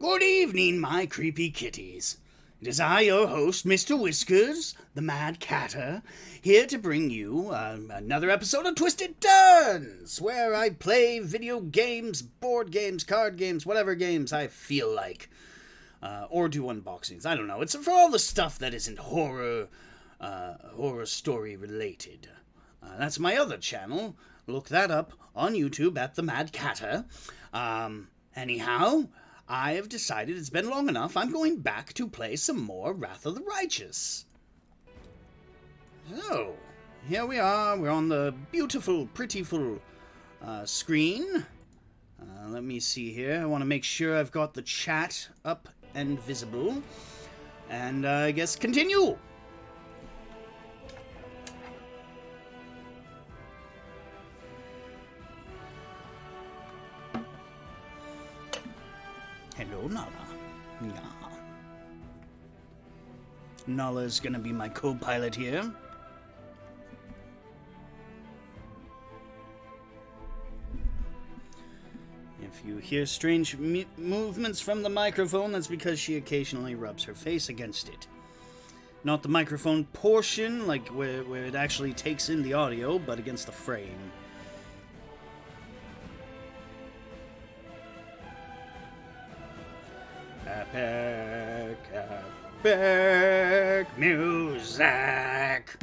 Good evening, my creepy kitties. It is I, your host, Mr. Whiskers, the Mad Catter, here to bring you another episode of Twisted Turns, where I play video games, board games, card games, whatever games I feel like. Or do unboxings. I don't know. It's for all the stuff that isn't horror story related. That's my other channel. Look that up on YouTube at the Mad Catter. Anyhow, I have decided it's been long enough. I'm going back to play some more Wrath of the Righteous. So, here we are. We're on the beautiful, prettyful screen. Let me see here. I want to make sure I've got the chat up and visible. And I guess continue. Hello, Nala. Yeah. Nala's gonna be my co-pilot here. If you hear strange movements from the microphone, that's because she occasionally rubs her face against it. Not the microphone portion, like where it actually takes in the audio, but against the frame. Epic music.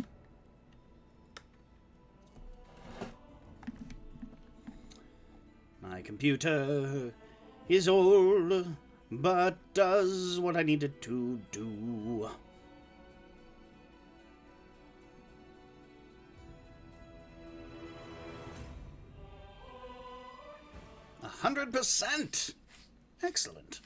My computer is old, but does what I need it to do. A 100%. Excellent.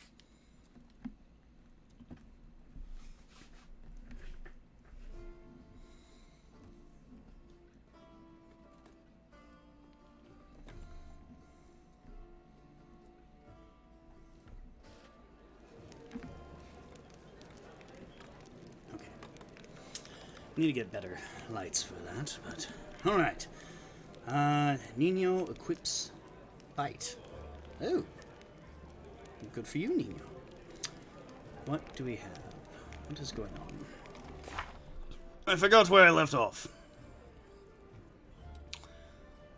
Need to get better lights for that, but alright. Nino equips bite. Oh. Good for you, Nino. What do we have? What is going on? I forgot where I left off.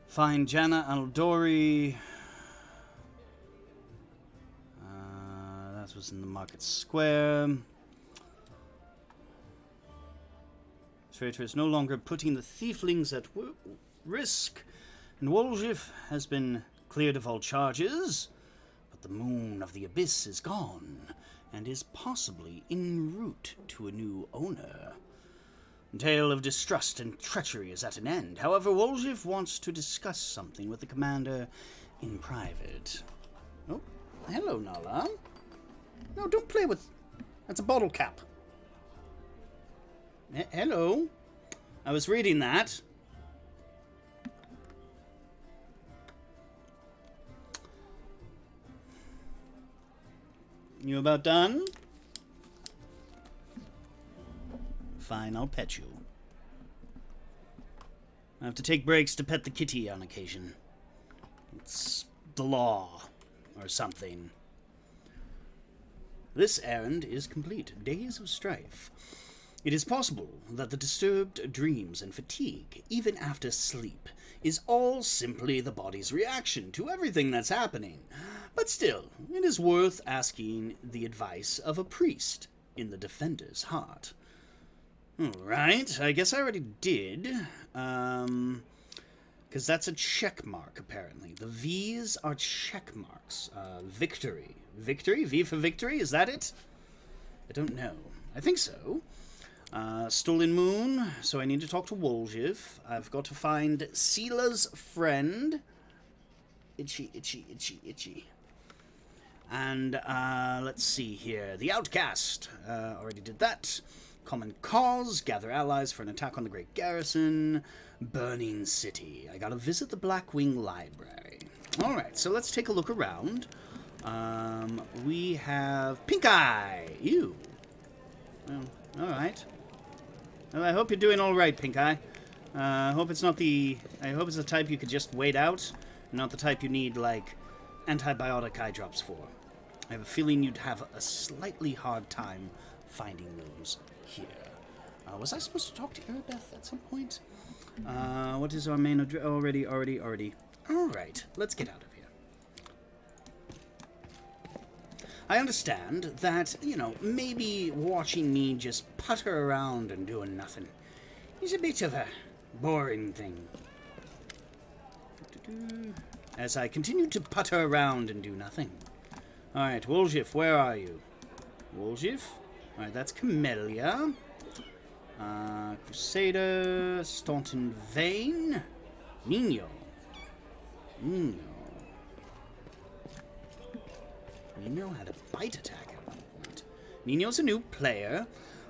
Find Jana Aldori. That was in the market square. Traitor is no longer putting the thieflings at risk, and Woljif has been cleared of all charges, but the moon of the abyss is gone, and is possibly en route to a new owner. The tale of distrust and treachery is at an end. However, Woljif wants to discuss something with the commander in private. Oh, hello, Nala. No, don't play with... That's a bottle cap. Hello. I was reading that. You about done? Fine, I'll pet you. I have to take breaks to pet the kitty on occasion. It's the law, or something. This errand is complete. Days of strife. It is possible that the disturbed dreams and fatigue, even after sleep, is all simply the body's reaction to everything that's happening. But still, it is worth asking the advice of a priest in the defender's heart. Alright, I guess I already did. Because that's a check mark, apparently. The V's are check marks. Victory. Victory? V for victory? Is that it? I don't know. I think so. Stolen Moon, so I need to talk to Woljif. I've got to find Seela's friend. Itchy. And, let's see here. The Outcast. Already did that. Common Cause. Gather allies for an attack on the Great Garrison. Burning City. I gotta visit the Blackwing Library. Alright, so let's take a look around. We have Pink Eye. Ew. Well, alright. Well, I hope you're doing all right, Pink Eye. I hope it's the type you could just wait out, not the type you need, like, antibiotic eye drops for. I have a feeling you'd have a slightly hard time finding those here. Was I supposed to talk to Erebeth at some point? What is our main address? Already. Alright, let's get out of here. I understand that, maybe watching me just putter around and doing nothing is a bit of a boring thing. As I continue to putter around and do nothing. Alright, Wolgif, where are you? Wolgif? Alright, that's Camellia. Crusader, Staunton Vane, Nino. Nino had a bite attack at one point. Nino's a new player.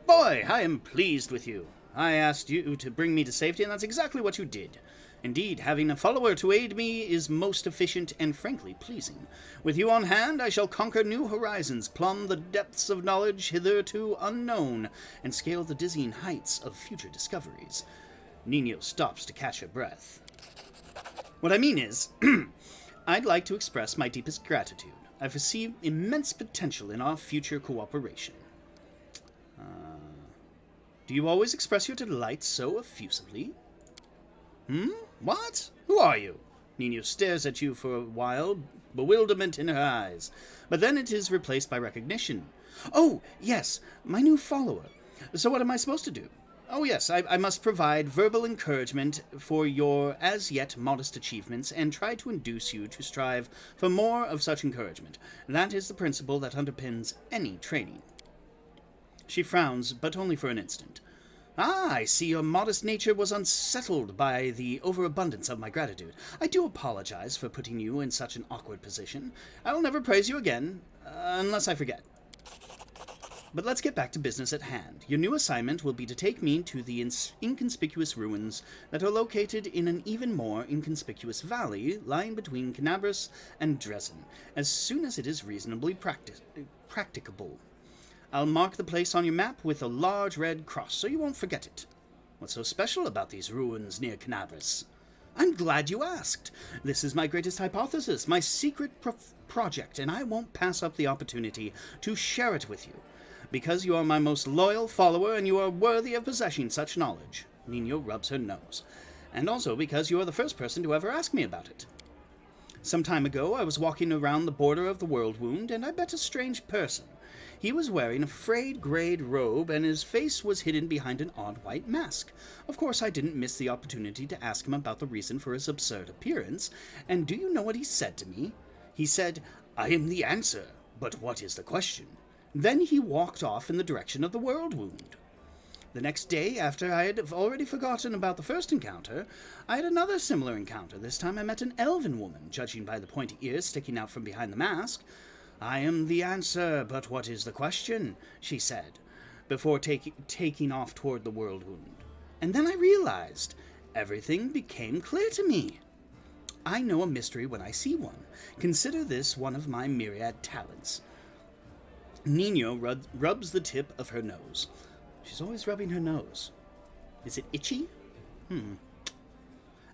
Boy, I am pleased with you. I asked you to bring me to safety, and that's exactly what you did. Indeed, having a follower to aid me is most efficient and frankly pleasing. With you on hand, I shall conquer new horizons, plumb the depths of knowledge hitherto unknown, and scale the dizzying heights of future discoveries. Nino stops to catch her breath. What I mean is, I'd like to express my deepest gratitude. I foresee immense potential in our future cooperation. Do you always express your delight so effusively? What? Who are you? Nino stares at you for a while, bewilderment in her eyes. But then it is replaced by recognition. Oh, yes, my new follower. So what am I supposed to do? Oh, yes, I must provide verbal encouragement for your as-yet modest achievements and try to induce you to strive for more of such encouragement. That is the principle that underpins any training. She frowns, but only for an instant. Ah, I see your modest nature was unsettled by the overabundance of my gratitude. I do apologize for putting you in such an awkward position. I will never praise you again, unless I forget. But let's get back to business at hand. Your new assignment will be to take me to the inconspicuous ruins that are located in an even more inconspicuous valley lying between Canabras and Dresden, as soon as it is reasonably practicable. I'll mark the place on your map with a large red cross, so you won't forget it. What's so special about these ruins near Canabras? I'm glad you asked. This is my greatest hypothesis, my secret project, and I won't pass up the opportunity to share it with you. Because you are my most loyal follower and you are worthy of possessing such knowledge. Nino rubs her nose. And also because you are the first person to ever ask me about it. Some time ago, I was walking around the border of the World Wound, and I met a strange person. He was wearing a frayed grayed robe, and his face was hidden behind an odd white mask. Of course, I didn't miss the opportunity to ask him about the reason for his absurd appearance, and do you know what he said to me? He said, "I am the answer, but what is the question?" Then he walked off in the direction of the World Wound. The next day, after I had already forgotten about the first encounter, I had another similar encounter. This time I met an elven woman, judging by the pointy ears sticking out from behind the mask. "I am the answer, but what is the question?" she said, before taking off toward the World Wound. And then I realized. Everything became clear to me. I know a mystery when I see one. Consider this one of my myriad talents. Nino rubs the tip of her nose. She's always rubbing her nose. Is it itchy?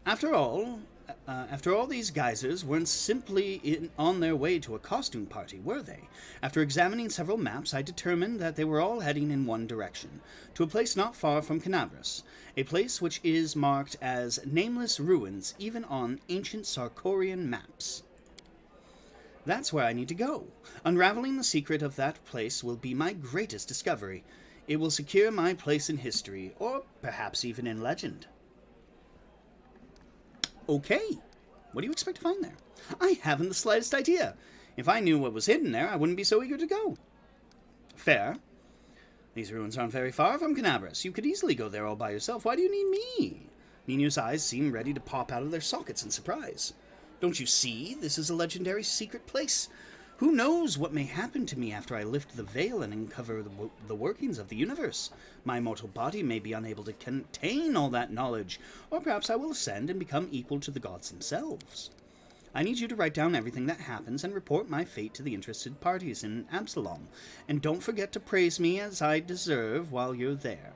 After all, these geysers weren't simply on their way to a costume party, were they? After examining several maps, I determined that they were all heading in one direction, to a place not far from Canabras, a place which is marked as nameless ruins even on ancient Sarkorian maps. That's where I need to go. Unraveling the secret of that place will be my greatest discovery. It will secure my place in history, or perhaps even in legend. Okay. What do you expect to find there? I haven't the slightest idea. If I knew what was hidden there, I wouldn't be so eager to go. Fair. These ruins aren't very far from Canabras. You could easily go there all by yourself. Why do you need me? Nino's eyes seem ready to pop out of their sockets in surprise. Don't you see? This is a legendary secret place. Who knows what may happen to me after I lift the veil and uncover the workings of the universe? My mortal body may be unable to contain all that knowledge, or perhaps I will ascend and become equal to the gods themselves. I need you to write down everything that happens and report my fate to the interested parties in Absalom, and don't forget to praise me as I deserve while you're there.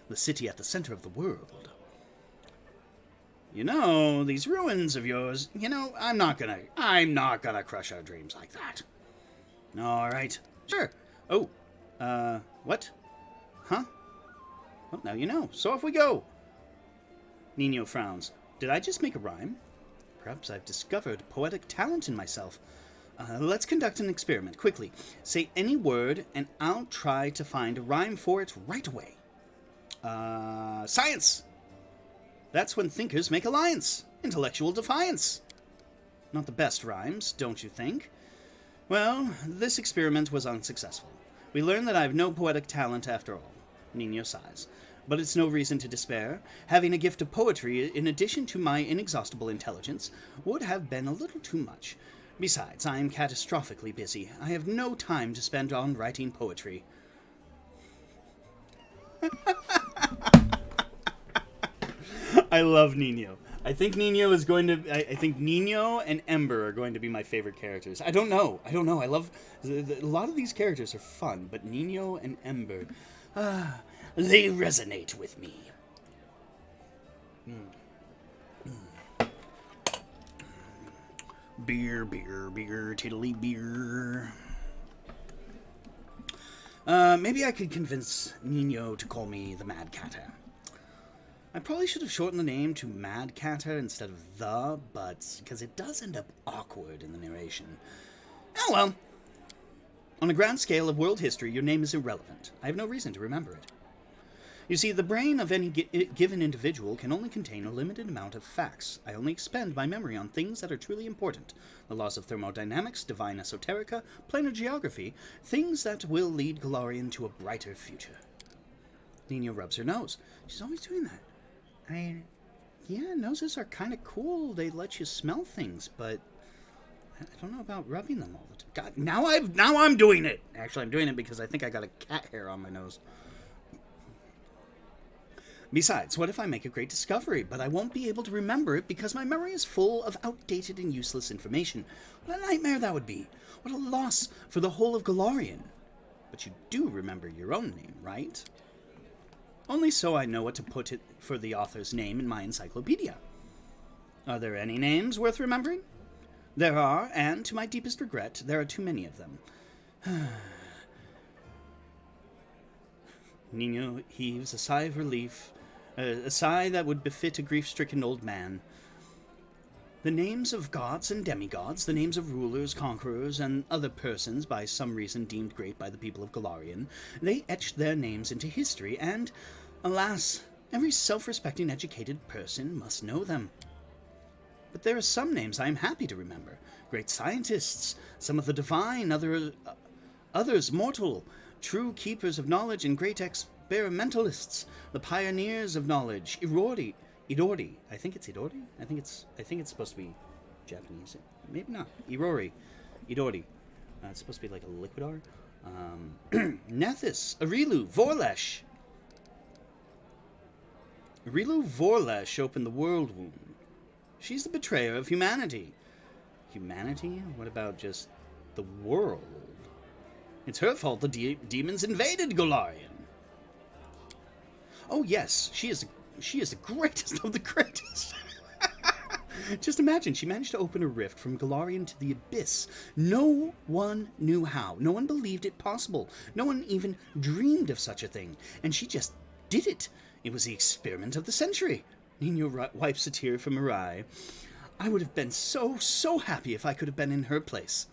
The city at the center of the world. You know, these ruins of yours, you know, I'm not gonna crush our dreams like that. All right. Sure. Oh, what? Huh? Well, now you know. So off we go. Nino frowns. Did I just make a rhyme? Perhaps I've discovered poetic talent in myself. Let's conduct an experiment. Quickly, say any word, and I'll try to find a rhyme for it right away. Science! That's when thinkers make alliance. Intellectual defiance. Not the best rhymes, don't you think? Well, this experiment was unsuccessful. We learned that I have no poetic talent after all. Nino sighs. But it's no reason to despair. Having a gift of poetry, in addition to my inexhaustible intelligence, would have been a little too much. Besides, I am catastrophically busy. I have no time to spend on writing poetry. I love Nino. I think Nino is going to... I think Nino and Ember are going to be my favorite characters. I don't know. I love... A lot of these characters are fun, but Nino and Ember... they resonate with me. Beer, tiddly beer. Maybe I could convince Nino to call me the Mad Catter. I probably should have shortened the name to Mad Catter instead of the, but because it does end up awkward in the narration. Oh well. On a grand scale of world history, your name is irrelevant. I have no reason to remember it. You see, the brain of any given individual can only contain a limited amount of facts. I only expend my memory on things that are truly important. The laws of thermodynamics, divine esoterica, planar geography, things that will lead Golarion to a brighter future. Nino rubs her nose. She's always doing that. I mean, yeah, noses are kind of cool. They let you smell things, but I don't know about rubbing them all the time. God, now I'm doing it. Actually, I'm doing it because I think I got a cat hair on my nose. Besides, what if I make a great discovery, but I won't be able to remember it because my memory is full of outdated and useless information? What a nightmare that would be. What a loss for the whole of Golarion. But you do remember your own name, right? Only so I know what to put it for the author's name in my encyclopedia. Are there any names worth remembering? There are, and to my deepest regret, there are too many of them. Nino heaves a sigh of relief, a sigh that would befit a grief-stricken old man. The names of gods and demigods, the names of rulers, conquerors, and other persons by some reason deemed great by the people of Golarion, they etched their names into history, and, alas, every self-respecting educated person must know them. But there are some names I am happy to remember. Great scientists, some of the divine, others mortal, true keepers of knowledge and great experimentalists, the pioneers of knowledge, Idori. I think it's Idori. I think it's supposed to be Japanese. Maybe not. Idori. It's supposed to be like a liquidar. Nethys, Arilu, Vorlesh. Arilu Vorlesh opened the world womb. She's the betrayer of humanity. Humanity? What about just the world? It's her fault the demons invaded Golarion. Oh yes, she is the greatest of the greatest. Just imagine, she managed to open a rift from Golarion to the Abyss. No one knew how. No one believed it possible. No one even dreamed of such a thing. And she just did it. It was the experiment of the century. Nino wipes a tear from her eye. I would have been so happy if I could have been in her place.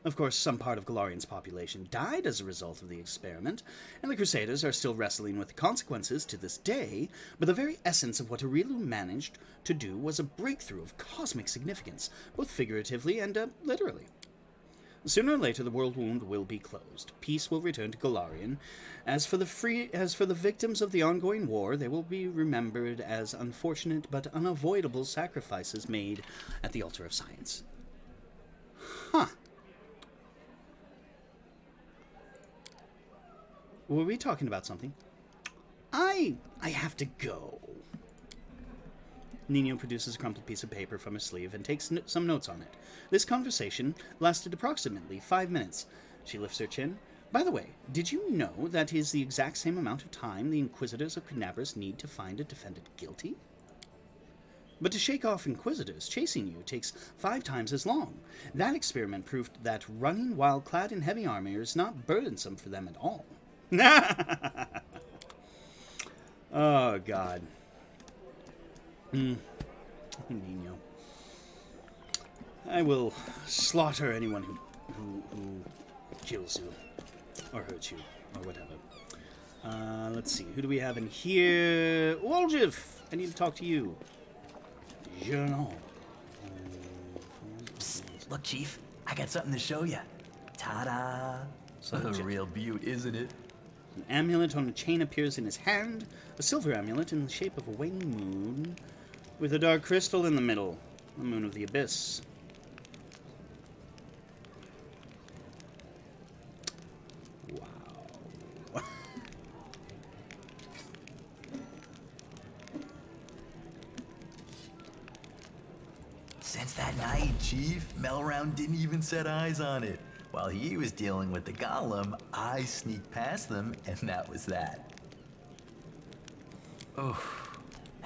Of course, some part of Golarion's population died as a result of the experiment, and the Crusaders are still wrestling with the consequences to this day, but the very essence of what Arilu managed to do was a breakthrough of cosmic significance, both figuratively and literally. Sooner or later, the world wound will be closed. Peace will return to Golarion. As for the victims of the ongoing war, they will be remembered as unfortunate but unavoidable sacrifices made at the altar of science. Huh. Were we talking about something? I have to go. Nino produces a crumpled piece of paper from her sleeve and takes some notes on it. This conversation lasted approximately 5 minutes. She lifts her chin. By the way, did you know that is the exact same amount of time the Inquisitors of Knabris need to find a defendant guilty? But to shake off inquisitors chasing you takes 5 times as long. That experiment proved that running while clad in heavy armor is not burdensome for them at all. Oh, God. Nino. I will slaughter anyone who kills you, or hurts you, or whatever. Let's see. Who do we have in here? Woljif! I need to talk to you. Journal. Psst, look, Chief. I got something to show you. Ta-da! A real beaut, isn't it? An amulet on a chain appears in his hand. A silver amulet in the shape of a waning moon, with a dark crystal in the middle. The moon of the abyss. Wow. Since that night, Chief, Melround didn't even set eyes on it. While he was dealing with the golem, I sneaked past them, and that was that. Oh,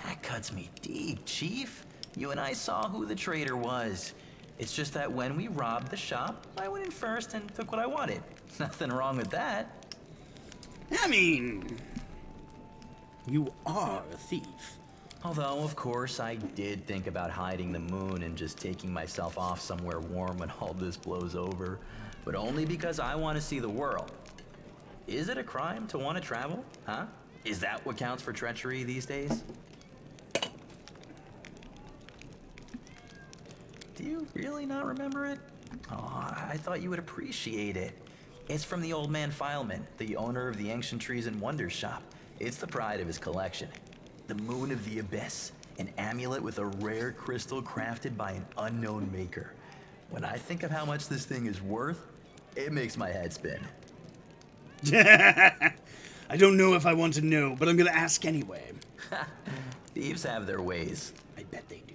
that cuts me deep, Chief. You and I saw who the traitor was. It's just that when we robbed the shop, I went in first and took what I wanted. Nothing wrong with that. I mean, you are a thief. Although, of course, I did think about hiding the moon and just taking myself off somewhere warm when all this blows over. But only because I want to see the world. Is it a crime to want to travel? Huh? Is that what counts for treachery these days? Do you really not remember it? Oh, I thought you would appreciate it. It's from the old man Fileman, the owner of the Ancient Trees and Wonders shop. It's the pride of his collection. The Moon of the Abyss, an amulet with a rare crystal crafted by an unknown maker. When I think of how much this thing is worth, it makes my head spin. I don't know if I want to know, but I'm going to ask anyway. Thieves have their ways. I bet they do.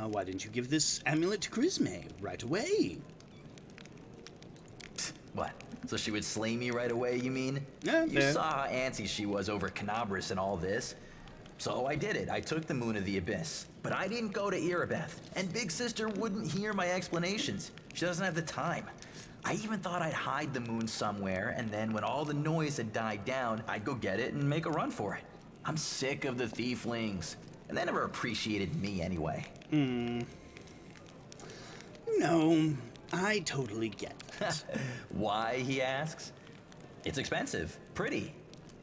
Why didn't you give this amulet to Crisme right away? What? So she would slay me right away, you mean? Yeah, you fair. saw how antsy she was over Canabras and all this. So I did it. I took the Moon of the Abyss. But I didn't go to Erebeth. And Big Sister wouldn't hear my explanations. She doesn't have the time. I even thought I'd hide the moon somewhere, and then when all the noise had died down, I'd go get it and make a run for it. I'm sick of the thieflings. And they never appreciated me anyway. No, I totally get it. Why, he asks? It's expensive, pretty.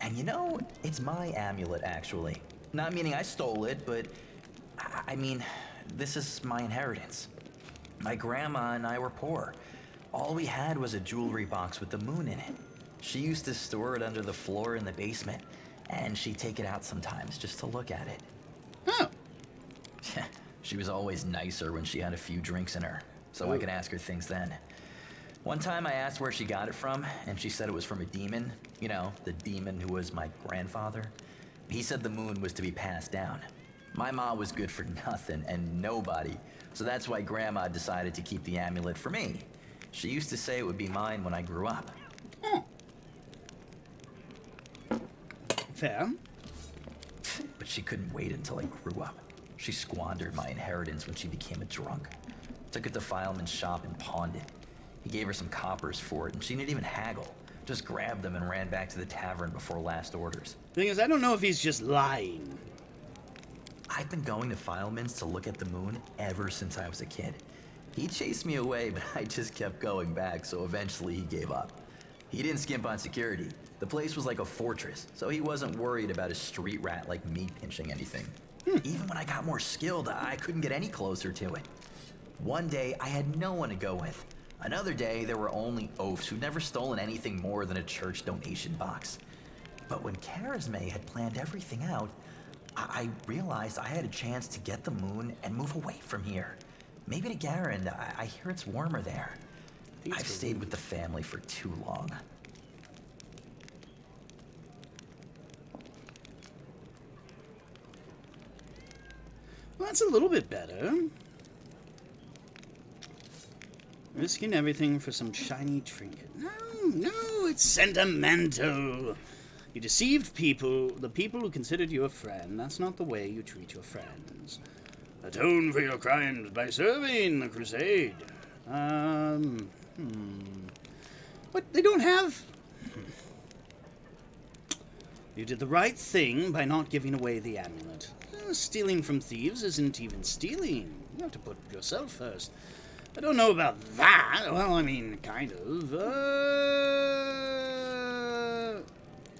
And you know, it's my amulet, actually. Not meaning I stole it, but I mean, this is my inheritance. My grandma and I were poor. All we had was a jewelry box with the moon in it. She used to store it under the floor in the basement, and she'd take it out sometimes just to look at it. Oh. She was always nicer when she had a few drinks in her, so I could ask her things then. One time I asked where she got it from, and she said it was from a demon. You know, the demon who was my grandfather. He said the moon was to be passed down. My ma was good for nothing and nobody, so that's why Grandma decided to keep the amulet for me. She used to say it would be mine when I grew up. Fair. But she couldn't wait until I grew up. She squandered my inheritance when she became a drunk. Took it to Fileman's shop and pawned it. He gave her some coppers for it, and she didn't even haggle. Just grabbed them and ran back to the tavern before last orders. Thing is, I don't know if he's just lying. I've been going to Fileman's to look at the moon ever since I was a kid. He chased me away, but I just kept going back, so eventually he gave up. He didn't skimp on security. The place was like a fortress, so he wasn't worried about a street rat like me pinching anything. Even when I got more skilled, I couldn't get any closer to it. One day, I had no one to go with. Another day, there were only oafs who'd never stolen anything more than a church donation box. But when Charisme had planned everything out, I realized I had a chance to get the moon and move away from here. Maybe to Garand. I hear it's warmer there. I've stayed with the family for too long. Well, that's a little bit better. Risking everything for some shiny trinket. No, it's sentimental. You deceived people, the people who considered you a friend. That's not the way you treat your friends. Atone for your crimes by serving the crusade. But they don't have... You did the right thing by not giving away the amulet. Stealing from thieves isn't even stealing. You have to put yourself first. I don't know about that. Well, I mean, kind of.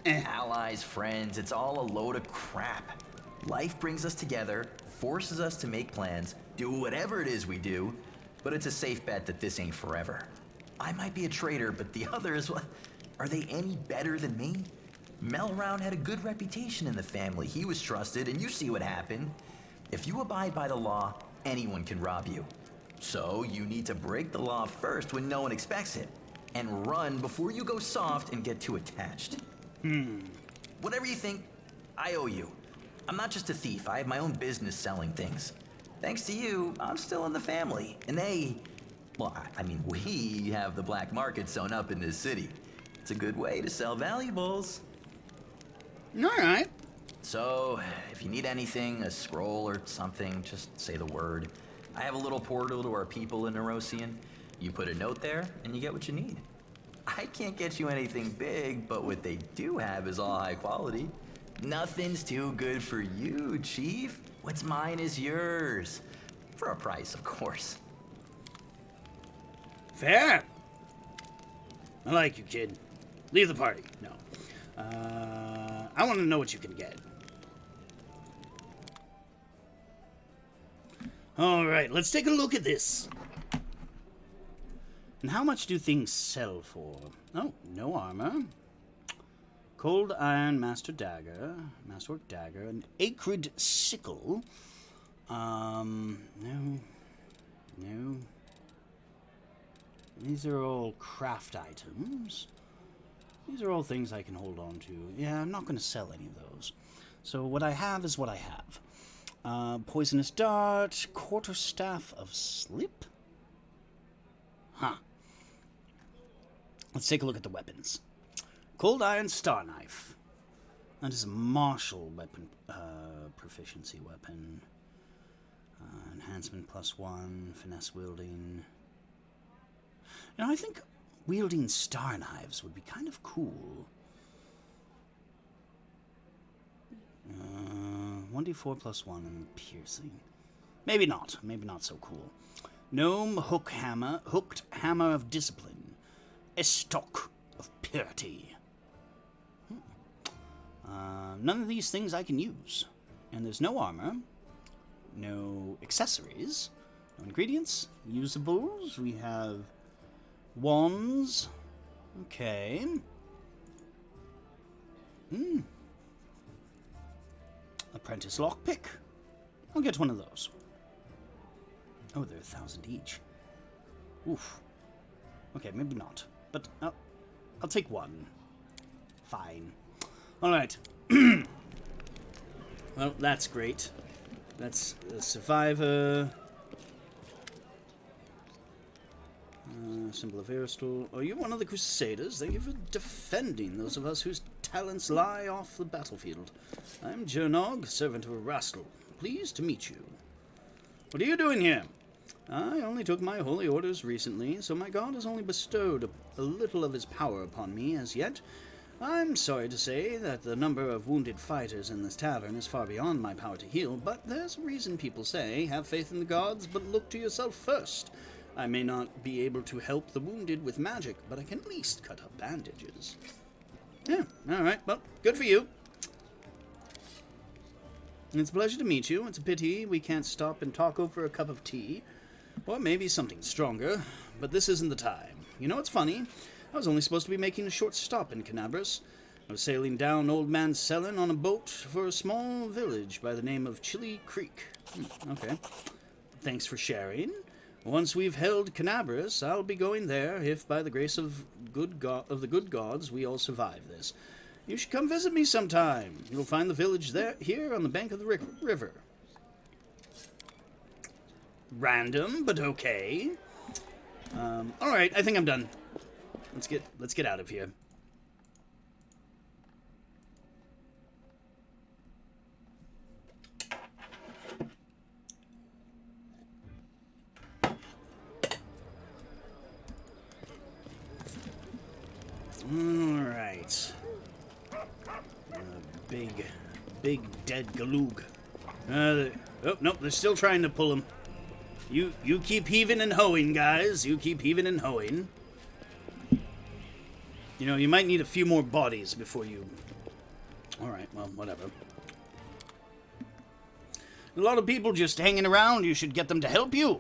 Allies, friends, it's all a load of crap. Life brings us together, forces us to make plans, do whatever it is we do, but it's a safe bet that this ain't forever. I might be a traitor, but the others, are they any better than me? Melround had a good reputation in the family. He was trusted, and you see what happened. If you abide by the law, anyone can rob you. So you need to break the law first when no one expects it, and run before you go soft and get too attached. Whatever you think, I owe you. I'm not just a thief. I have my own business selling things. Thanks to you, I'm still in the family. And we have the black market sewn up in this city. It's a good way to sell valuables. All right. So, if you need anything, a scroll or something, just say the word. I have a little portal to our people in Nerosian. You put a note there, and you get what you need. I can't get you anything big, but what they do have is all high quality. Nothing's too good for you, Chief. What's mine is yours. For a price, of course. Fair. I like you, kid. Leave the party. No. I want to know what you can get. All right, let's take a look at this. And how much do things sell for? Oh, no armor. Cold iron masterwork dagger, an acrid sickle. No. These are all craft items. These are all things I can hold on to. Yeah, I'm not going to sell any of those. So what I have is what I have. Poisonous dart, quarterstaff of slip? Huh. Let's take a look at the weapons. Cold iron star knife. That is a martial weapon, proficiency weapon. Enhancement +1, finesse wielding. You know, I think wielding star knives would be kind of cool. 1d4 +1 and piercing. Maybe not so cool. Gnome hooked hammer of discipline. Estoc of purity. None of these things I can use. And there's no armor, no accessories, no ingredients, usables. We have wands. Okay. Apprentice lockpick. I'll get one of those. Oh, they're 1,000 each. Oof. Okay, maybe not. But I'll take one. Fine. All right. Well, that's great. That's a survivor. Symbol of Aristotle. Are you one of the Crusaders? Thank you for defending those of us whose talents lie off the battlefield. I'm Jernog, servant of Rastal. Pleased to meet you. What are you doing here? I only took my holy orders recently, so my god has only bestowed a little of his power upon me as yet. I'm sorry to say that the number of wounded fighters in this tavern is far beyond my power to heal, but there's a reason people say, have faith in the gods, but look to yourself first. I may not be able to help the wounded with magic, but I can at least cut up bandages. Yeah, alright, well, good for you. It's a pleasure to meet you. It's a pity we can't stop and talk over a cup of tea. Or maybe something stronger, but this isn't the time. You know what's funny? I was only supposed to be making a short stop in Canabras. I was sailing down Old Man Sellen on a boat for a small village by the name of Chili Creek. Okay. Thanks for sharing. Once we've held Canabras, I'll be going there if by the grace of the good gods we all survive this. You should come visit me sometime. You'll find the village here on the bank of the river. Random, but okay. All right, I think I'm done. Let's get out of here. big dead Galoog. Oh, nope, they're still trying to pull him. You keep heaving and hoeing, guys. You keep heaving and hoeing. You know, you might need a few more bodies before you... Alright, well, whatever. A lot of people just hanging around. You should get them to help you.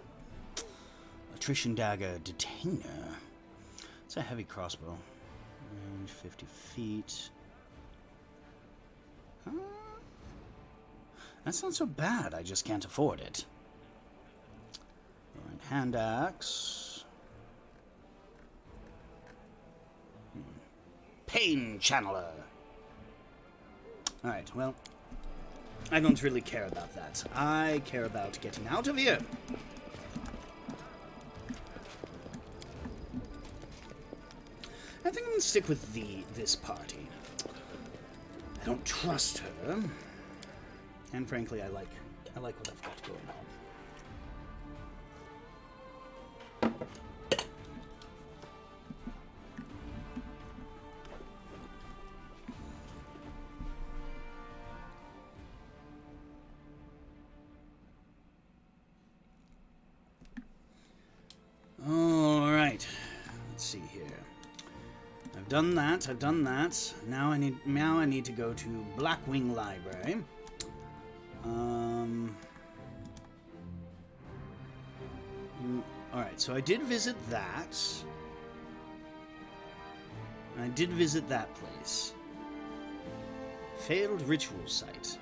Attrition dagger detainer. It's a heavy crossbow. Range 50 feet. That's not so bad. I just can't afford it. Alright, hand axe. Pain channeler. Alright, well, I don't really care about that. I care about getting out of here. I think I'm going to stick with this party. I don't trust her. And frankly, I like what I've got going on. Alright, let's see here. I've done that. Now I need to go to Blackwing Library. Alright, so I did visit that. I did visit that place. Failed ritual site.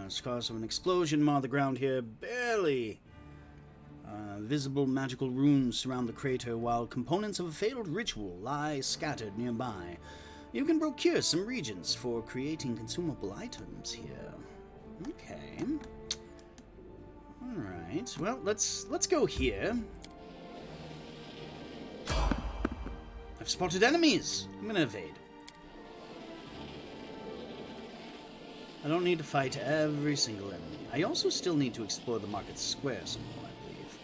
Scars of an explosion mar the ground here. Barely. Visible magical runes surround the crater, while components of a failed ritual lie scattered nearby. You can procure some reagents for creating consumable items here. Okay. Alright, well, let's go here. I've spotted enemies! I'm gonna evade. I don't need to fight every single enemy. I also still need to explore the market square some more, I believe.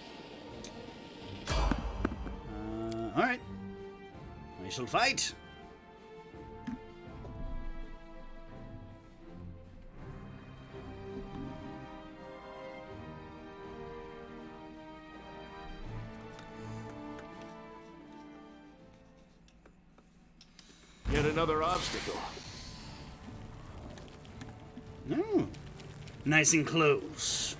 Alright. I shall fight! Yet another obstacle. No. Nice and close.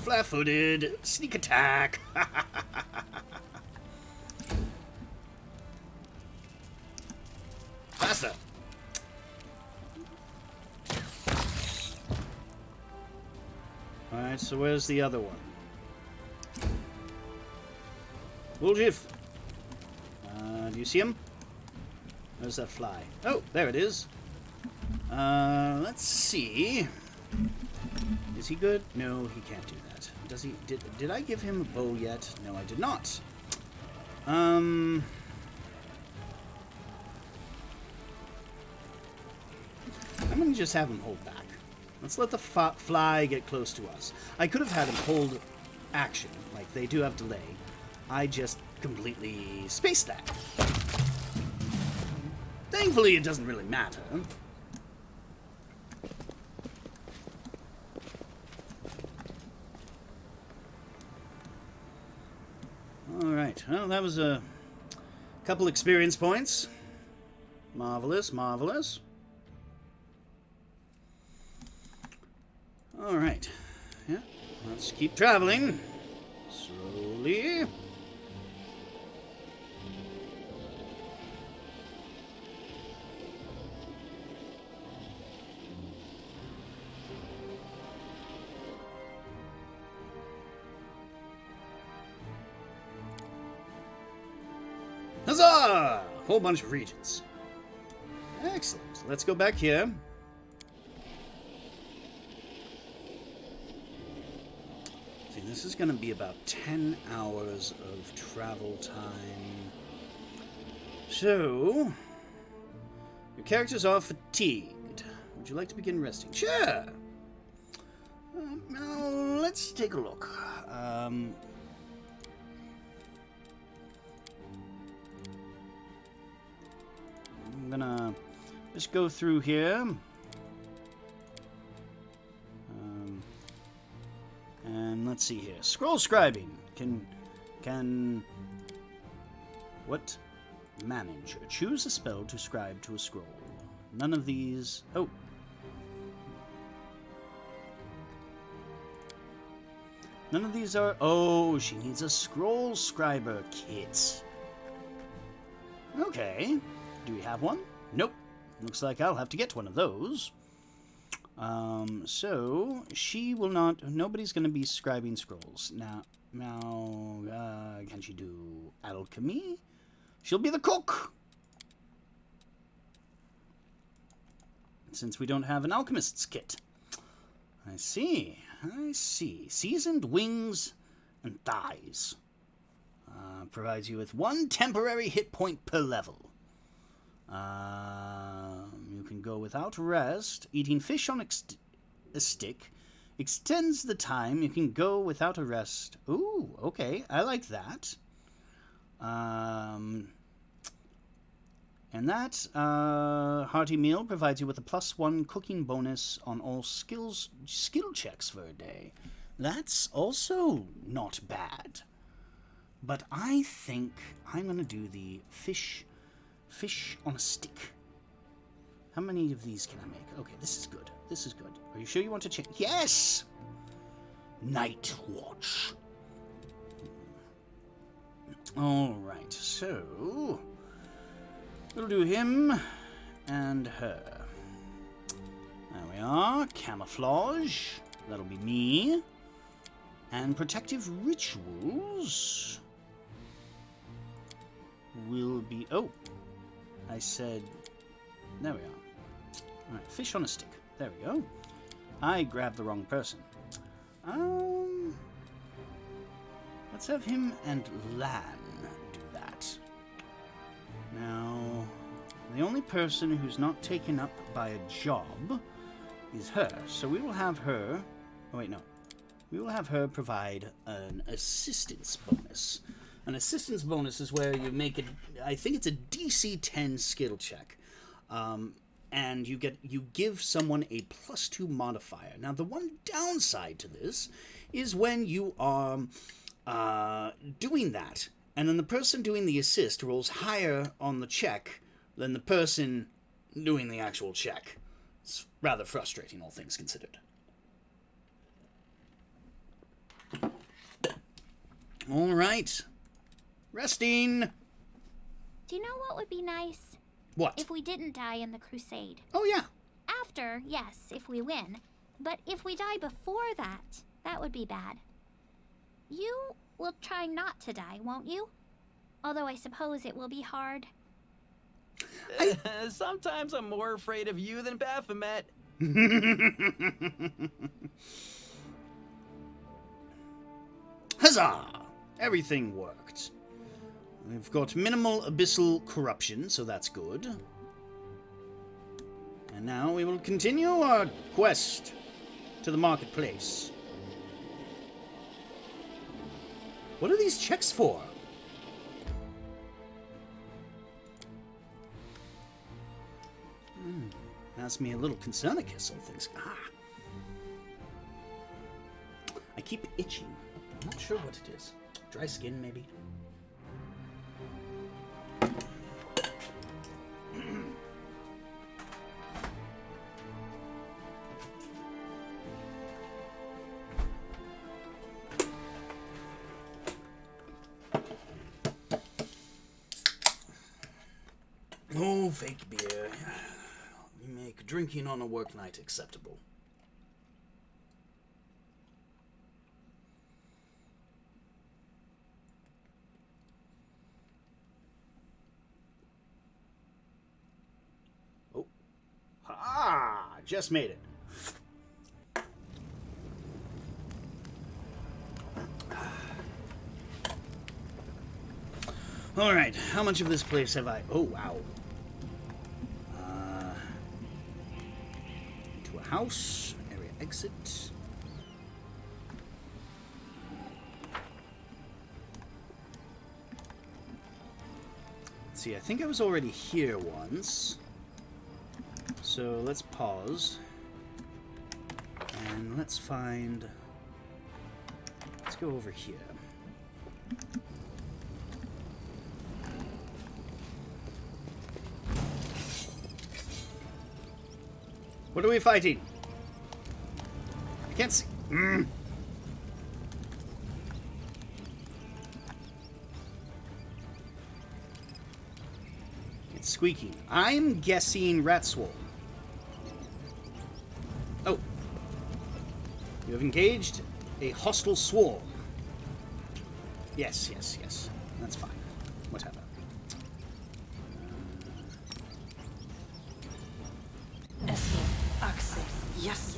Flat-footed. Sneak attack. Faster. Alright, so where's the other one? Wooljiff. Do you see him? Where's that fly? Oh, there it is. Let's see. Is he good? No, he can't do that. Does he? Did I give him a bow yet? No, I did not. I'm gonna just have him hold back. Let's let the fly get close to us. I could have had him hold action, like they do have delay. I just completely spaced that. Thankfully, it doesn't really matter. Alright, well, that was a couple experience points. Marvelous, marvelous. Alright, yeah, let's keep traveling. Slowly. Huzzah! Whole bunch of regions. Excellent. Let's go back here. See, this is going to be about 10 hours of travel time. So, your characters are fatigued. Would you like to begin resting? Sure! Now, let's take a look. Let's go through here. And let's see here. Scroll scribing. Can... What? Manage. Choose a spell to scribe to a scroll. None of these... Oh. None of these are... Oh, she needs a scroll scriber kit. Okay. Do we have one? Nope. Looks like I'll have to get one of those. So, she will not... Nobody's going to be scribing scrolls. Now, can she do alchemy? She'll be the cook! Since we don't have an alchemist's kit. I see. Seasoned wings and thighs. Provides you with 1 temporary hit point per level. You can go without rest. Eating fish on a stick extends the time you can go without a rest. Ooh, okay. I like that. And that hearty meal provides you with a +1 cooking bonus on all skill checks for a day. That's also not bad. But I think I'm going to do the fish on a stick. How many of these can I make? Okay, this is good. This is good. Are you sure you want to check? Yes! Night watch. Alright, so... we'll do him and her. There we are. Camouflage. That'll be me. And protective rituals will be... Oh, I said... There we are. Alright, fish on a stick. There we go. I grabbed the wrong person. Let's have him and Lan do that. Now, the only person who's not taken up by a job is her. So we will have her... Oh, wait, no. We will have her provide an assistance bonus. An assistance bonus is where you make it... I think it's a DC 10 skill check. And you give someone a +2 modifier. Now, the one downside to this is when you are doing that, and then the person doing the assist rolls higher on the check than the person doing the actual check. It's rather frustrating, all things considered. All right. Resting. Do you know what would be nice? What? If we didn't die in the crusade. Oh, yeah. After, yes, if we win. But if we die before that, that would be bad. You will try not to die, won't you? Although I suppose it will be hard. Sometimes I'm more afraid of you than Baphomet. Huzzah! Everything worked. We've got minimal abyssal corruption, so that's good. And now we will continue our quest to the marketplace. What are these checks for? Has me a little concernicus, all things. I keep itching. I'm not sure what it is. Dry skin, maybe? Oh, fake beer. We make drinking on a work night acceptable. Oh. Ha! Just made it. All right, how much of this place have I... Oh, wow. To a house, area exit. Let's see, I think I was already here once. So let's pause. And let's find... Let's go over here. What are we fighting? I can't see. It's squeaking. I'm guessing rat swarm. Oh. You have engaged a hostile swarm. Yes, yes, yes. That's fine. Whatever. Yes.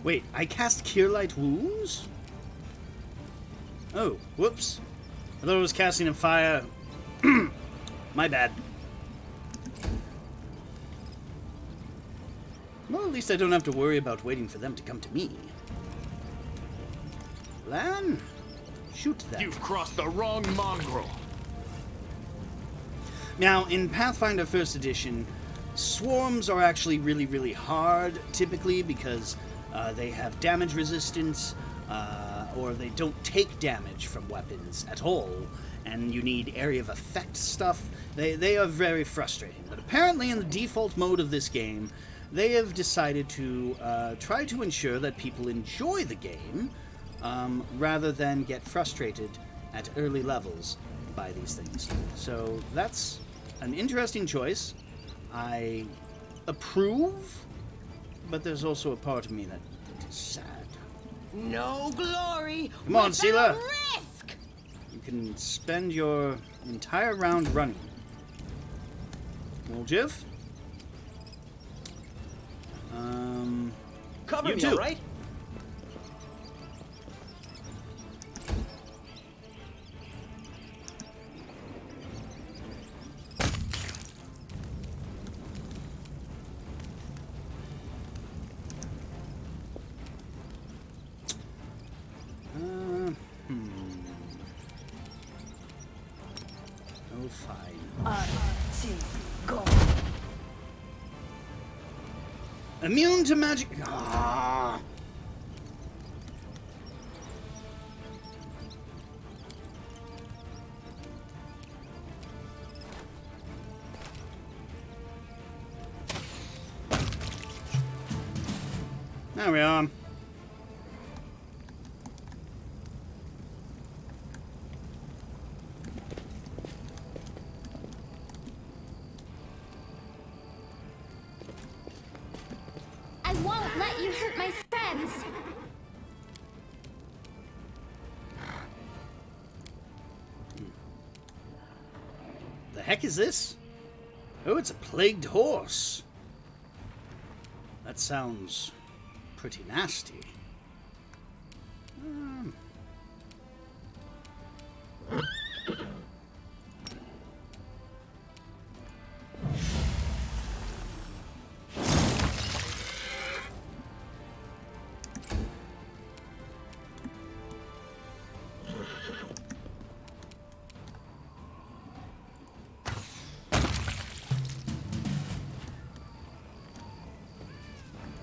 Wait, I cast Cure Light Wounds? Oh, whoops. I thought I was casting a fire. My bad. Well, at least I don't have to worry about waiting for them to come to me. Lan, shoot them. You've crossed the wrong mongrel. Now, in Pathfinder 1st Edition, swarms are actually really, really hard, typically, because they have damage resistance, or they don't take damage from weapons at all, and you need area of effect stuff. They are very frustrating. But apparently, in the default mode of this game, they have decided to try to ensure that people enjoy the game, rather than get frustrated at early levels by these things. So that's an interesting choice. I approve, but there's also a part of me that is sad. No glory. Come on, without Sela. risk. You can spend your entire round running. Woljif? Cover you me, too. all right? Oh, fine. Go. Immune to magic. Ah. There we are. I won't let you hurt my friends. The heck is this? Oh, it's a plagued horse. That sounds pretty nasty.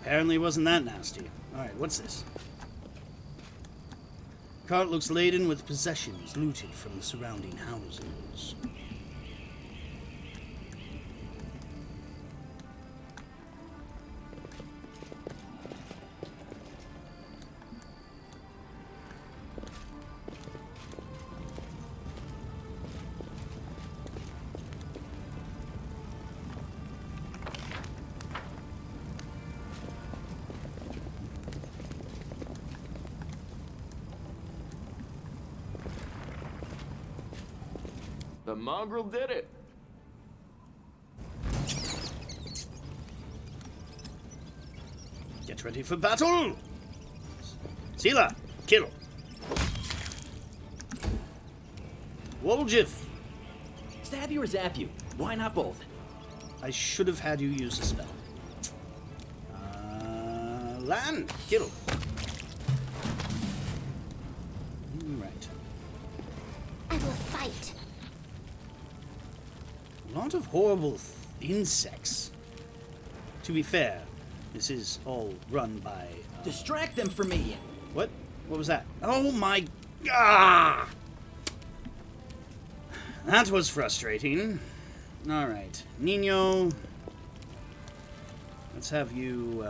Apparently it wasn't that nasty. Alright, what's this? Cart looks laden with possessions looted from the surrounding houses. The mongrel did it. Get ready for battle! Sela, kill! Woljif! Stab you or zap you? Why not both? I should have had you use a spell. Lan, kill! Right. I will fight. A lot of horrible insects. To be fair, this is all run by... Distract them from me! What? What was that? Oh my... Ah! That was frustrating. Alright. Nino... Let's have you,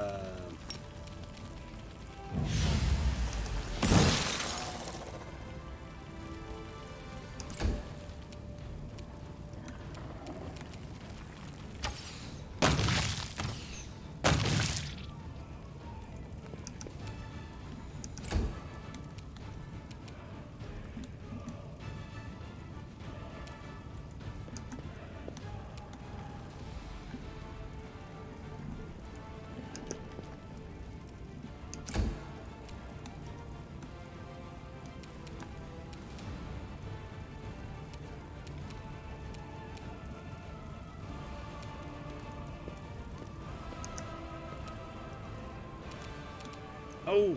Oh,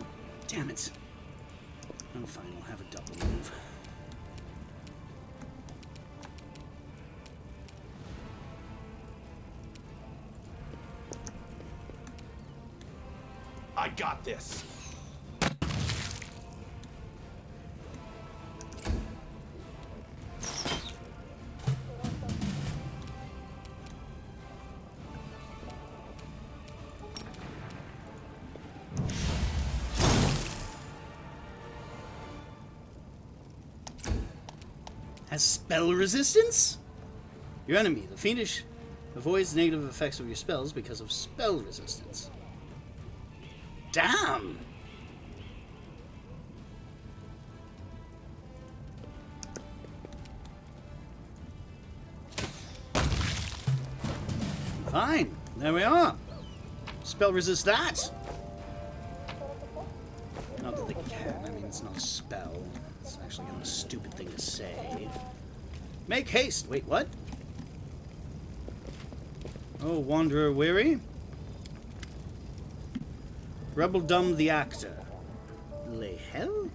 damn it. Oh, fine, I'll have a double move. I got this. Has spell resistance? Your enemy, the fiendish, avoids negative effects of your spells because of spell resistance. Damn! Fine, there we are. Spell resist that. Not that they can, I mean, it's not a spell. It's actually kind of a stupid thing to say. Make haste! Wait, what? Oh, Wanderer weary? Rebel dumb the actor. Le hell?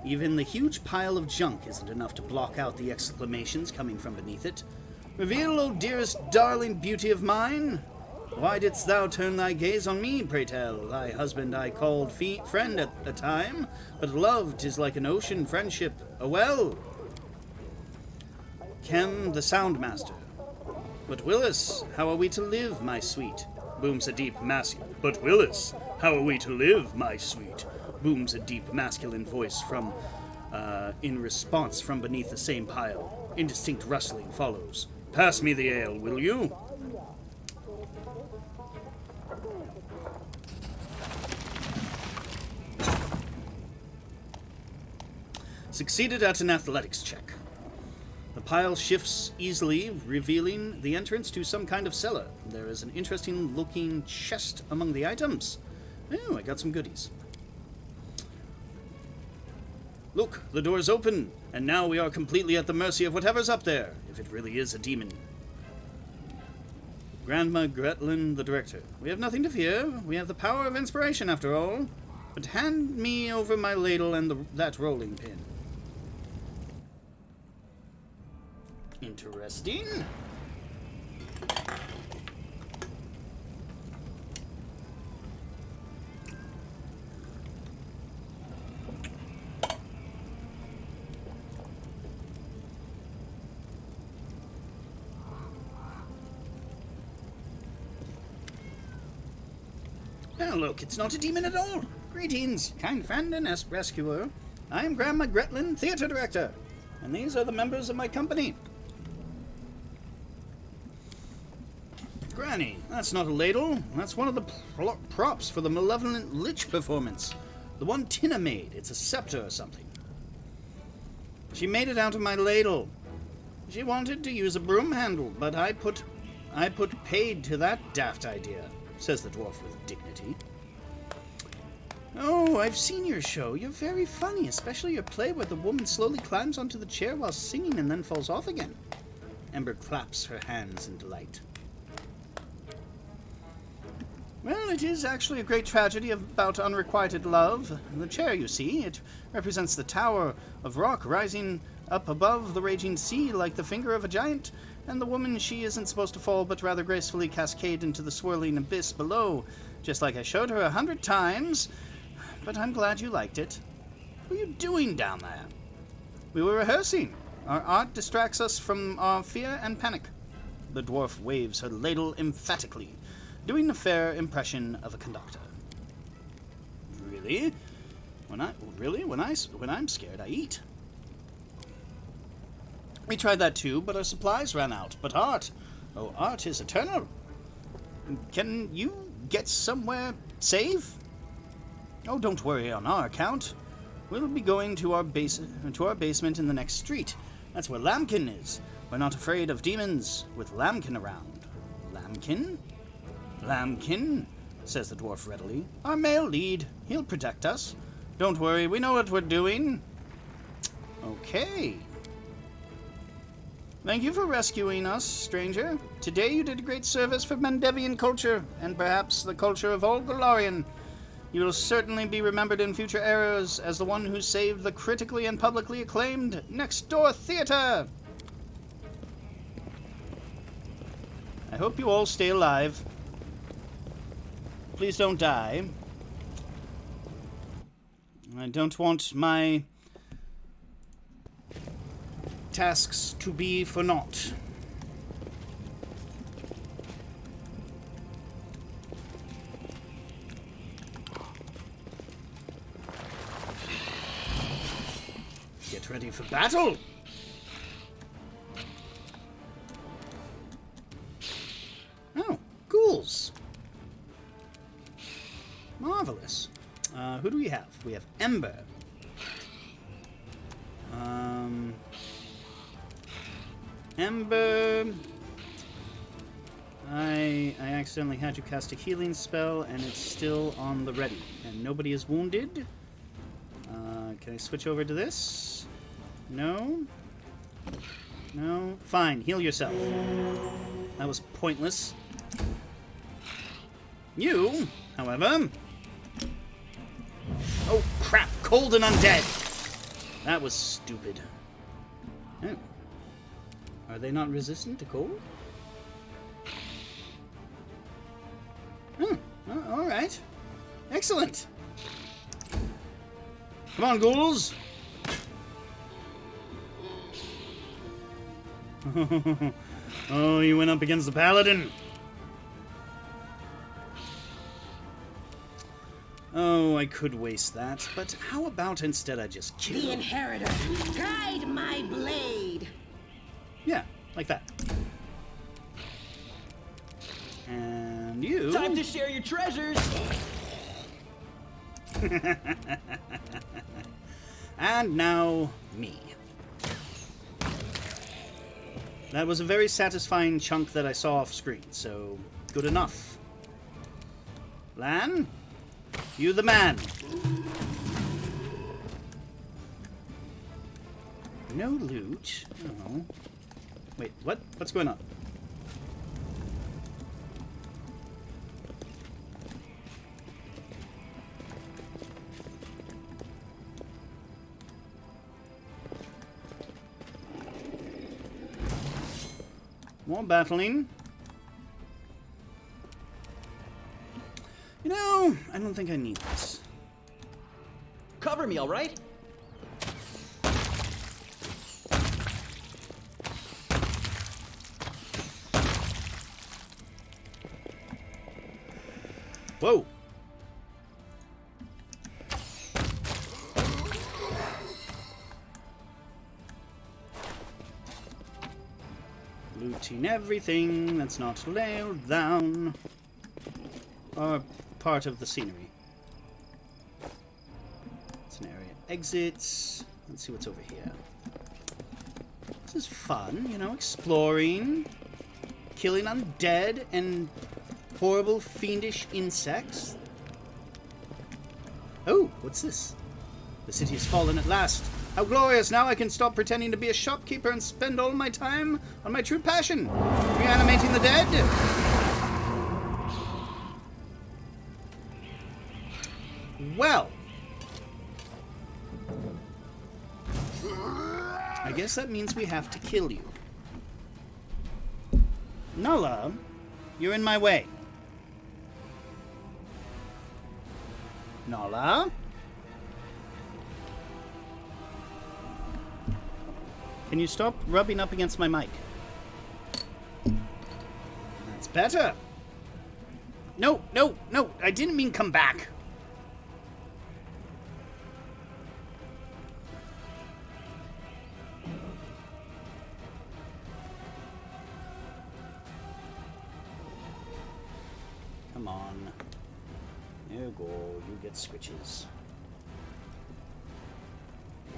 Even the huge pile of junk isn't enough to block out the exclamations coming from beneath it. Reveal, O dearest darling beauty of mine! Why didst thou turn thy gaze on me, pray tell? Thy husband I called friend at the time, but love 'tis like an ocean friendship, a well. Kem the Soundmaster. But Willis, how are we to live, my sweet? Booms a deep masculine. But Willis, how are we to live, my sweet? Booms a deep masculine voice from, in response from beneath the same pile. Indistinct rustling follows. Pass me the ale, will you? Succeeded at an athletics check. The pile shifts easily, revealing the entrance to some kind of cellar. There is an interesting looking chest among the items. Oh, I got some goodies. Look, the door's open, and now we are completely at the mercy of whatever's up there, if it really is a demon. Grandma Gretlin, the director. We have nothing to fear. We have the power of inspiration, after all. But hand me over my ladle and that rolling pin. Interesting. Now look, it's not a demon at all. Greetings, kind friend and rescuer. I am Grandma Gretlin, theater director, and these are the members of my company. Granny, that's not a ladle. That's one of the props for the malevolent lich performance. The one Tina made. It's a scepter or something. She made it out of my ladle. She wanted to use a broom handle, but I put paid to that daft idea, says the dwarf with dignity. Oh, I've seen your show. You're very funny, especially your play where the woman slowly climbs onto the chair while singing and then falls off again. Ember claps her hands in delight. Well, it is actually a great tragedy about unrequited love. The chair, you see, it represents the tower of rock rising up above the raging sea like the finger of a giant, and the woman, she isn't supposed to fall, but rather gracefully cascade into the swirling abyss below, just like I showed her 100 times. But I'm glad you liked it. What are you doing down there? We were rehearsing. Our art distracts us from our fear and panic. The dwarf waves her ladle emphatically, doing a fair impression of a conductor. Really? When I'm scared, I eat. We tried that too, but our supplies ran out. But art is eternal. Can you get somewhere safe? Oh, don't worry on our account. We'll be going to our basement in the next street. That's where Lambkin is. We're not afraid of demons with Lambkin around. Lambkin? Lambkin, says the dwarf readily. Our male lead. He'll protect us. Don't worry, we know what we're doing. Okay. Thank you for rescuing us, stranger. Today you did a great service for Mendevian culture, and perhaps the culture of all Golarion. You will certainly be remembered in future eras as the one who saved the critically and publicly acclaimed Next Door Theater. I hope you all stay alive. Please don't die. I don't want my tasks to be for naught. Get ready for battle! Oh, ghouls. Marvelous. Who do we have? We have Ember. Ember. I accidentally had you cast a healing spell, and it's still on the ready, and nobody is wounded. Can I switch over to this? No. No. Fine. Heal yourself. That was pointless. You, however. Oh crap! Cold and undead. That was stupid. Oh. Are they not resistant to cold? All right. Excellent. Come on, ghouls. Oh, you went up against the paladin. Oh, I could waste that, but how about instead I just kill The him? inheritor, guide my blade. Yeah, like that. And you... Time to share your treasures! And now, me. That was a very satisfying chunk that I saw off screen, so good enough. Lan, you the man. No loot. Oh. Wait, what? What's going on? More battling. You know, I don't think I need this. Cover me, all right? Whoa. Looting everything that's not nailed down. Or part of the scenery. It's an area. Exits. Let's see what's over here. This is fun, you know, exploring. Killing undead and horrible, fiendish insects. Oh, what's this? The city has fallen at last. How glorious! Now I can stop pretending to be a shopkeeper and spend all my time on my true passion, reanimating the dead. Well, I guess that means we have to kill you. Nala, you're in my way. Nala? Can you stop rubbing up against my mic? That's better. No, no, no. I didn't mean come back. Come on. There you go. You get switches.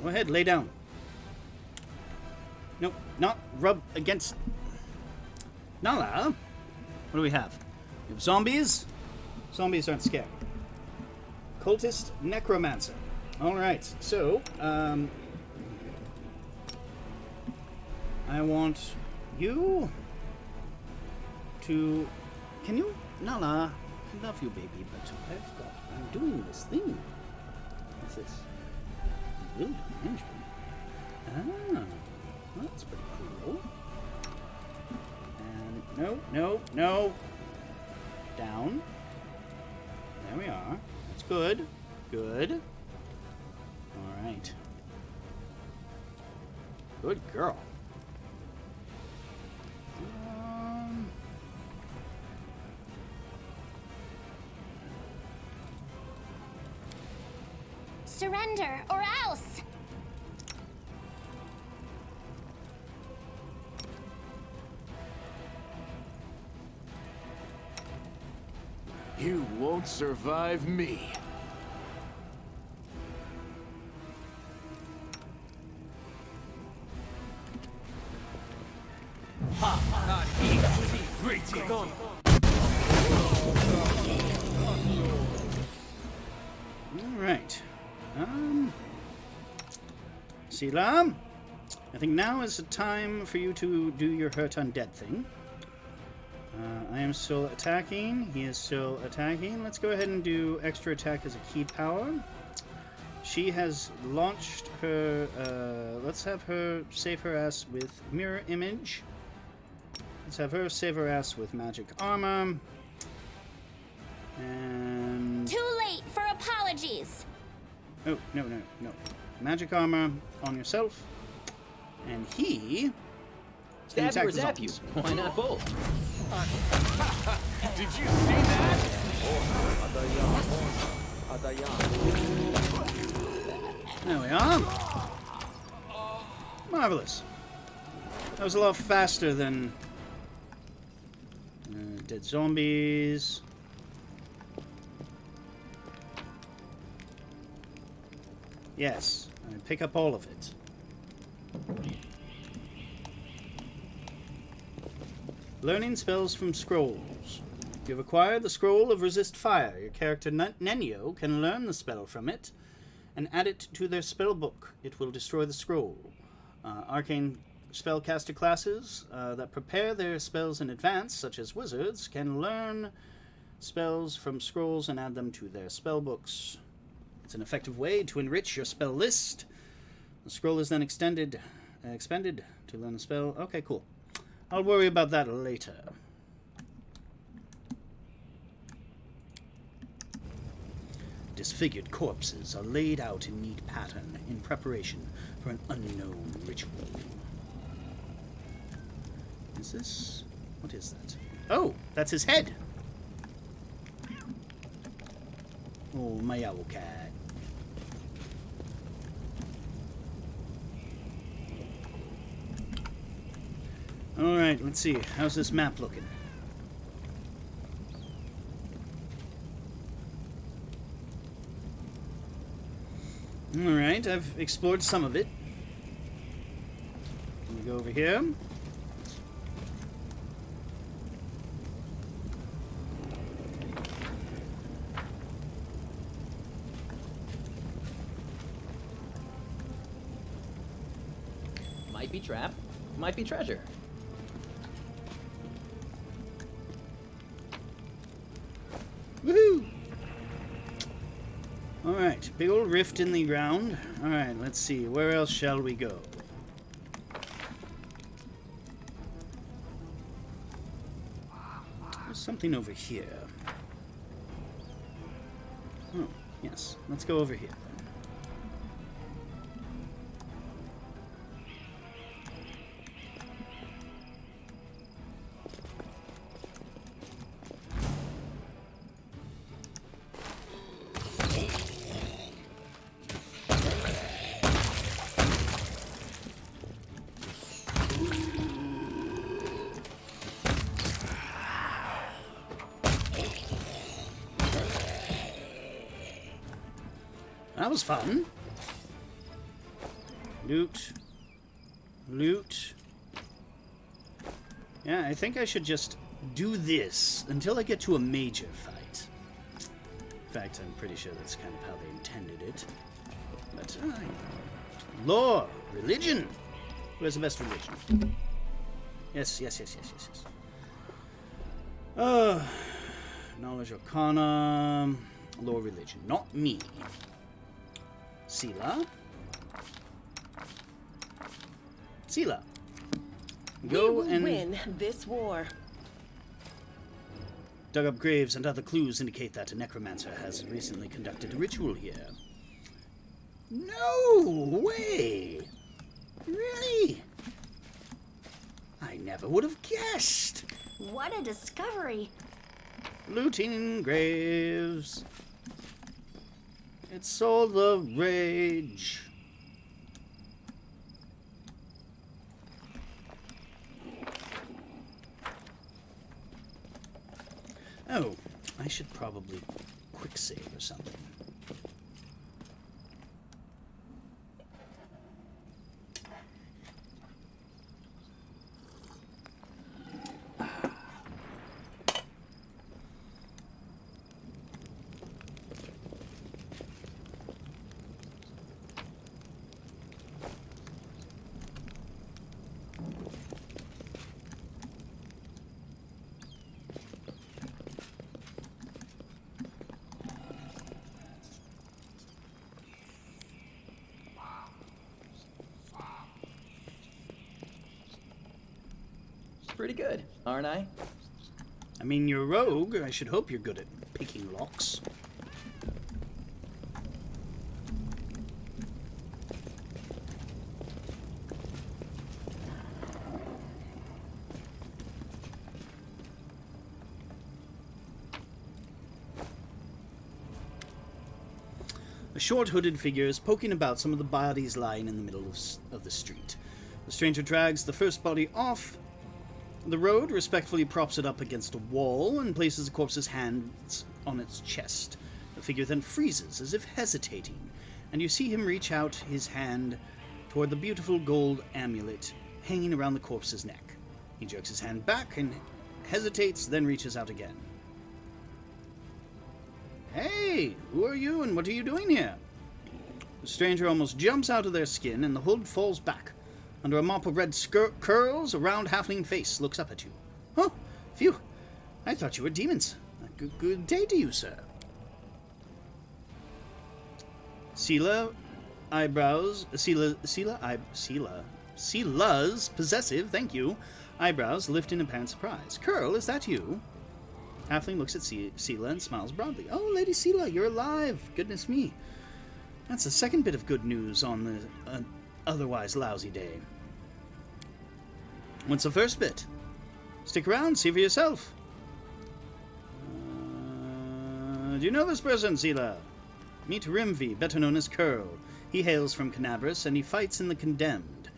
Go ahead, lay down. No, not rub against... Nala? What do we have? We have zombies. Zombies aren't scary. Cultist necromancer. Alright, so, I want you to... Can you... Nala, I love you, baby, but I'm doing this thing. What's this? Will dimension. Ah, well, that's pretty cool. And no, no, no. Down. There we are. That's good. Good. All right. Good girl. Surrender, or else! You won't survive me. Alright. Sila, I think now is the time for you to do your hurt undead thing. I am still attacking. He is still attacking. Let's go ahead and do extra attack as a key power. She has launched her... let's have her save her ass with mirror image. Let's have her save her ass with magic armor. And... Too late for apologies! Oh, no, no, no. Magic armor on yourself. And he... Stab attack you or the zap you? zombies. Why not both? Did you see that? There we are. Marvelous. That was a lot faster than dead zombies. Yes, I pick up all of it. Learning spells from scrolls. You've acquired the scroll of resist fire. Your character Nenio can learn the spell from it and add it to their spell book. It will destroy the scroll. Arcane spellcaster classes that prepare their spells in advance, such as wizards, can learn spells from scrolls and add them to their spell books. It's an effective way to enrich your spell list. The scroll is then expended to learn the spell. Okay, cool. I'll worry about that later. Disfigured corpses are laid out in neat pattern in preparation for an unknown ritual. Is this... what is that? Oh, that's his head! Oh, my owl cat. Alright, let's see. How's this map looking? Alright, I've explored some of it. Let me go over here. Might be trap, might be treasure. Woohoo! Alright, big old rift in the ground. Alright, let's see. Where else shall we go? something over here. Oh, yes. Let's go over here. That was fun. Loot. Loot. Yeah, I think I should just do this until I get to a major fight. In fact, I'm pretty sure that's kind of how they intended it. But, lore, religion. Who has the best religion? Yes. Knowledge Arcana. Lore, religion. Not me. Sela. Go we will and win this war. dug up graves and other clues indicate that a necromancer has recently conducted a ritual here. No way! Really? I never would have guessed. What a discovery! Looting graves. It's all the rage. Oh, I should probably quick save or something. Pretty good, aren't I? I mean, you're a rogue. I should hope you're good at picking locks. A short hooded figure is poking about some of the bodies lying in the middle of the street. The stranger drags the first body off the road, respectfully props it up against a wall, and places the corpse's hands on its chest. The figure then freezes, as if hesitating, and you see him reach out his hand toward the beautiful gold amulet hanging around the corpse's neck. He jerks his hand back and hesitates, then reaches out again. Hey, who are you and what are you doing here? The stranger almost jumps out of their skin, and the hood falls back. Under a mop of red curls, a round halfling face looks up at you. Oh, phew. I thought you were demons. Good day to you, sir. Sela's possessive, thank you, eyebrows lift in apparent surprise. Curl, is that you? Halfling looks at Sela and smiles broadly. Oh, Lady Sela, you're alive. Goodness me. That's the second bit of good news on the otherwise lousy day. What's the first bit? Stick around, see for yourself. Do you know this person, Sela? Meet Rimvi, better known as Curl. He hails from Canabras, and he fights in the Condemned.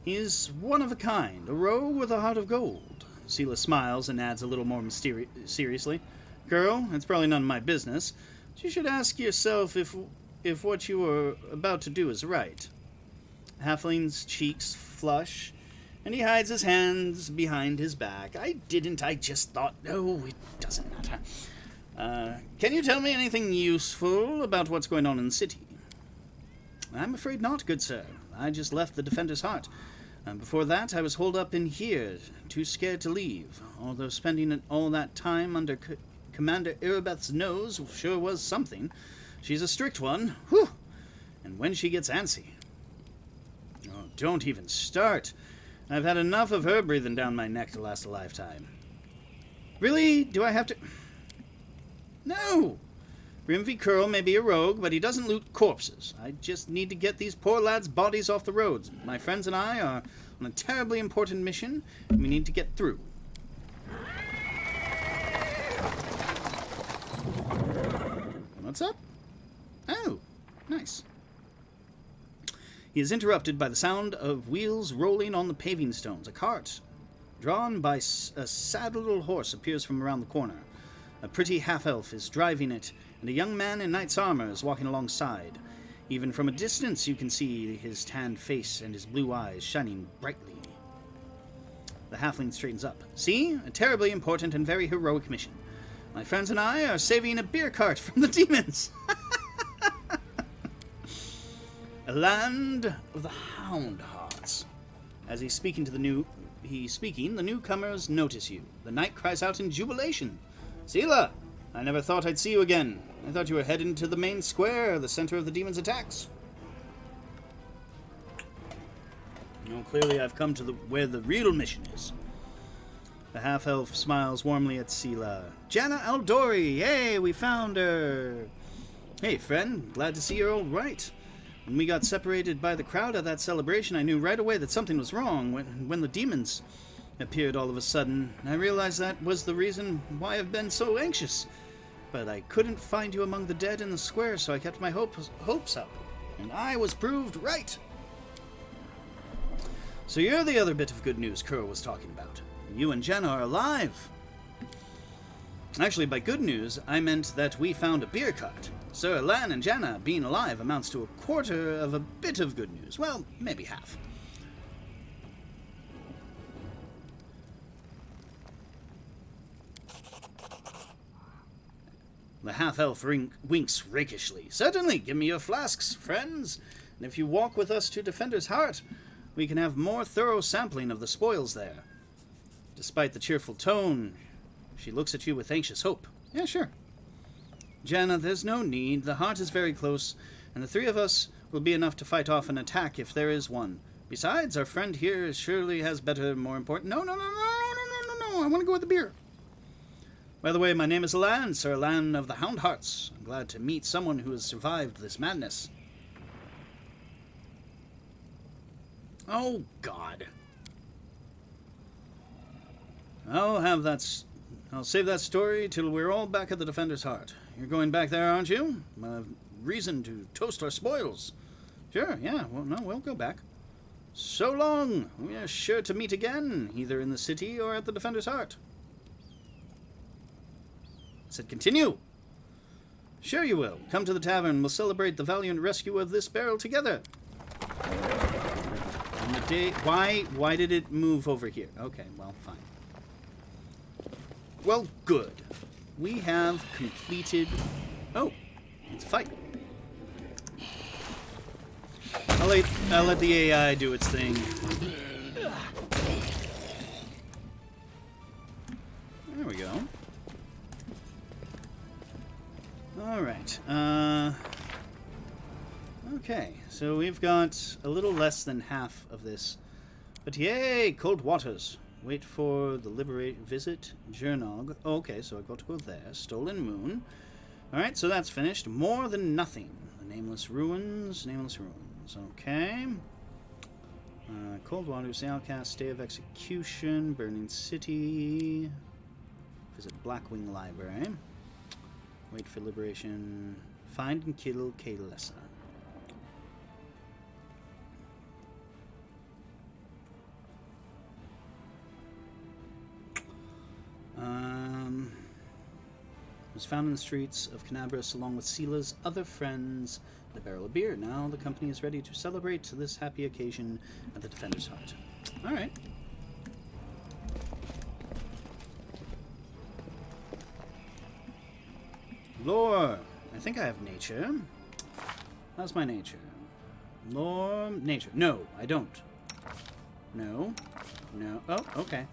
He is one of a kind, a rogue with a heart of gold. Sela smiles and adds a little more seriously. Curl, it's probably none of my business. But you should ask yourself if what you are about to do is right. Halfling's cheeks flush, and he hides his hands behind his back. I just thought, no, it doesn't matter. Can you tell me anything useful about what's going on in the city? I'm afraid not, good sir. I just left the Defender's Heart. Before that, I was holed up in here, too scared to leave. Although spending all that time under Commander Irabeth's nose sure was something. She's a strict one, whew! And when she gets antsy. Oh, don't even start. I've had enough of her breathing down my neck to last a lifetime. Really? Do I have to... No! Grimvy Curl may be a rogue, but he doesn't loot corpses. I just need to get these poor lads' bodies off the roads. My friends and I are on a terribly important mission, and we need to get through. What's up? Oh, nice. He is interrupted by the sound of wheels rolling on the paving stones. A cart drawn by a sad little horse appears from around the corner. A pretty half-elf is driving it, and a young man in knight's armor is walking alongside. Even from a distance you can see his tanned face and his blue eyes shining brightly. The halfling straightens up. See? A terribly important and very heroic mission. My friends and I are saving a beer cart from the demons. A land of the hound hearts. As he's speaking, the newcomers notice you. The knight cries out in jubilation. Sela, I never thought I'd see you again. I thought you were heading to the main square, the center of the demons' attacks. No, clearly I've come to where the real mission is. The half-elf smiles warmly at Sela. Janna Aldori! Hey, we found her! Hey, friend. Glad to see you're all right. When we got separated by the crowd at that celebration, I knew right away that something was wrong. When the demons appeared all of a sudden, I realized that was the reason why I've been so anxious. But I couldn't find you among the dead in the square, so I kept my hopes up. And I was proved right. So you're the other bit of good news Kerr was talking about. You and Jenna are alive. Actually, by good news, I meant that we found a beer cart. Sir Lan and Janna being alive amounts to a quarter of a bit of good news. Well, maybe half. The half-elf winks rakishly. Certainly, give me your flasks, friends. And if you walk with us to Defender's Heart, we can have more thorough sampling of the spoils there. Despite the cheerful tone, she looks at you with anxious hope. Yeah, sure. Janna, there's no need. The heart is very close, and the three of us will be enough to fight off an attack if there is one. Besides, our friend here surely has better, more important... No. I want to go with the beer. By the way, my name is Lan, Sir Lan of the Hound Hearts. I'm glad to meet someone who has survived this madness. Oh, God. I'll save that story till we're all back at the Defender's Heart. You're going back there, aren't you? We'll have reason to toast our spoils. Sure, yeah, we'll go back. So long! We are sure to meet again, either in the city or at the Defender's Heart. I said continue. Sure you will. Come to the tavern. We'll celebrate the valiant rescue of this barrel together. On the day... Why did it move over here? Okay, well, fine. Well, good. We have completed... Oh, it's a fight. I'll let the AI do its thing. There we go. Alright. Okay, so we've got a little less than half of this. But yay, cold waters. Wait for the visit Jernog. Okay, so I've got to go there. Stolen Moon. Alright, so that's finished. More than nothing. The Nameless Ruins. Okay. Cold Waters, the Outcast, Day of Execution, Burning City. Visit Blackwing Library. Wait for liberation. Find and kill Kaelessa. Was found in the streets of Canabras along with Sela's other friends, the barrel of beer. Now the company is ready to celebrate this happy occasion at the Defender's Heart. Alright. Lore. I think I have nature. How's my nature? Lore. Nature. No, I don't. No. Oh, okay.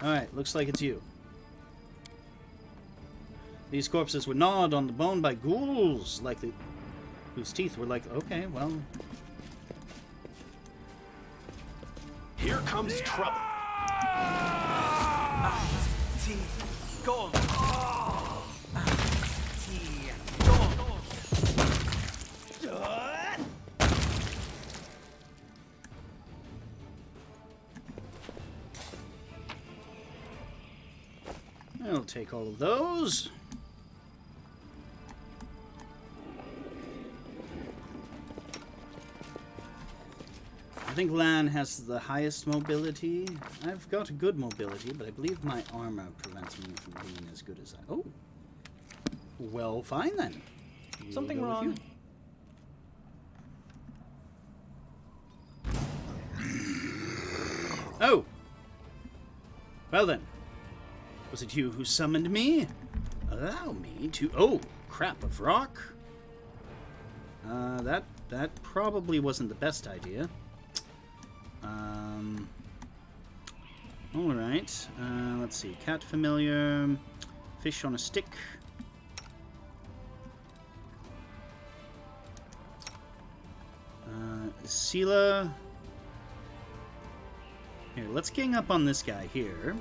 Alright, looks like it's you. These corpses were gnawed on the bone by ghouls, whose teeth were like... Okay, well... Here comes trouble. I'll take all of those. I think Lan has the highest mobility. I've got good mobility, but I believe my armor prevents me from being as good as I... Oh! Well, fine then. We'll Something go with wrong. you. Oh! Well then. Was it you who summoned me? Allow me to... Oh! Crap of rock? That probably wasn't the best idea. Alright. Let's see. Cat familiar. Fish on a stick. Sela. Here, let's gang up on this guy here.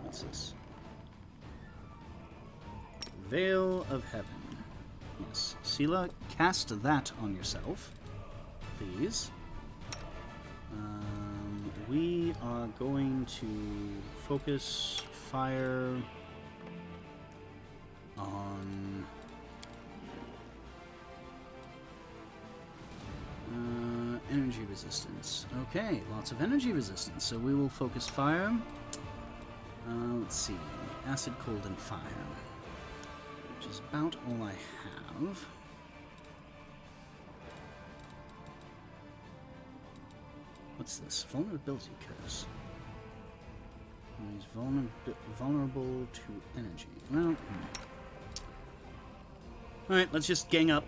What's this? Veil of Heaven. Yes. Sela, cast that on yourself, please. We are going to focus fire on energy resistance. Okay, lots of energy resistance. So we will focus fire. Let's see. Acid, cold, and fire. Which is about all I have. What's this? Vulnerability curse. He's vulnerable to energy. Well, alright, let's just gang up.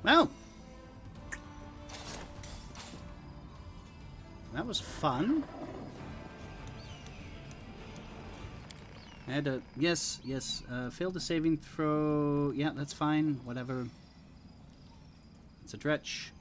Well, that was fun. I had a yes, failed a saving throw. Yeah, that's fine. Whatever. It's a dretch.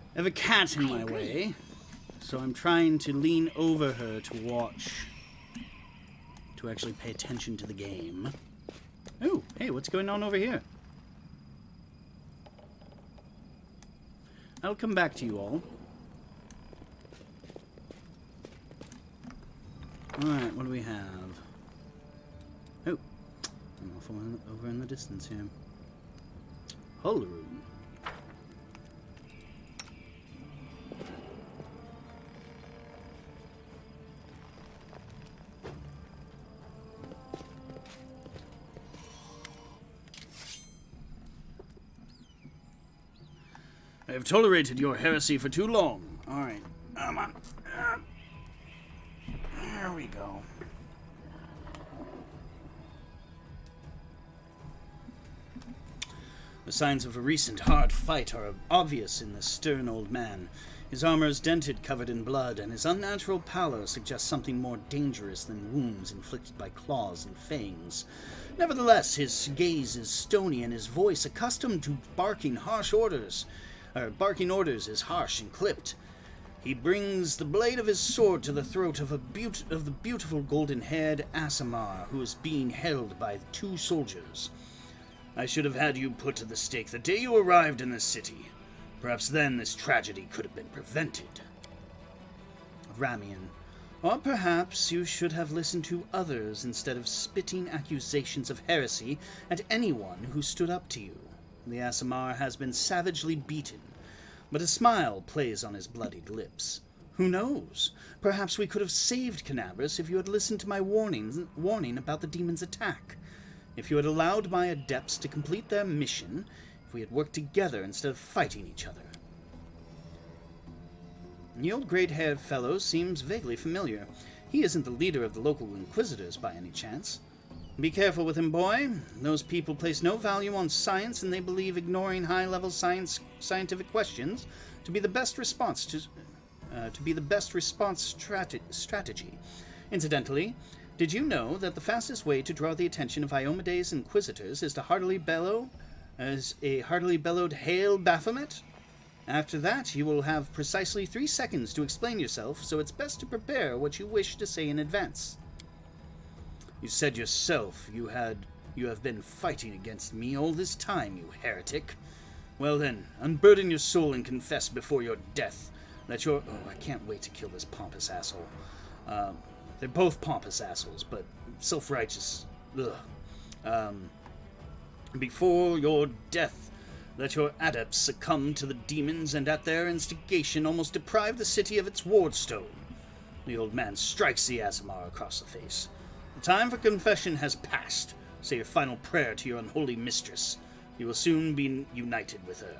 I have a cat in my way, so I'm trying to lean over her to watch, to actually pay attention to the game. Oh, hey, what's going on over here? I'll come back to you all. Alright, what do we have? Oh, I'm off over in the distance here. Hull room. I have tolerated your heresy for too long. Alright, come on. There we go. The signs of a recent hard fight are obvious in this stern old man. His armor is dented, covered in blood, and his unnatural pallor suggests something more dangerous than wounds inflicted by claws and fangs. Nevertheless, his gaze is stony and his voice, accustomed to barking orders, is harsh and clipped. He brings the blade of his sword to the throat of the beautiful golden-haired Aasimar, who is being held by 2 soldiers. I should have had you put to the stake the day you arrived in this city. Perhaps then this tragedy could have been prevented. Ramian. Or perhaps you should have listened to others instead of spitting accusations of heresy at anyone who stood up to you. The Aasimar has been savagely beaten, but a smile plays on his bloodied lips. Who knows? Perhaps we could have saved Canabras if you had listened to my warning about the demon's attack. If you had allowed my adepts to complete their mission, if we had worked together instead of fighting each other. The old great-haired fellow seems vaguely familiar. He isn't the leader of the local inquisitors by any chance. Be careful with him, boy. Those people place no value on science, and they believe ignoring high-level scientific questions to be the best response strategy. Incidentally, did you know that the fastest way to draw the attention of Iomede's inquisitors is a heartily bellowed "Hail Baphomet"? After that, you will have precisely 3 seconds to explain yourself, so it's best to prepare what you wish to say in advance. You said yourself you have been fighting against me all this time, you heretic. Well then, unburden your soul and confess before your death that you're... Oh, I can't wait to kill this pompous asshole. They're both pompous assholes, but self-righteous. Ugh. Before your death, that your adepts succumb to the demons and at their instigation almost deprive the city of its wardstone. The old man strikes the Aasimar across the face. The time for confession has passed. Say your final prayer to your unholy mistress. You will soon be united with her.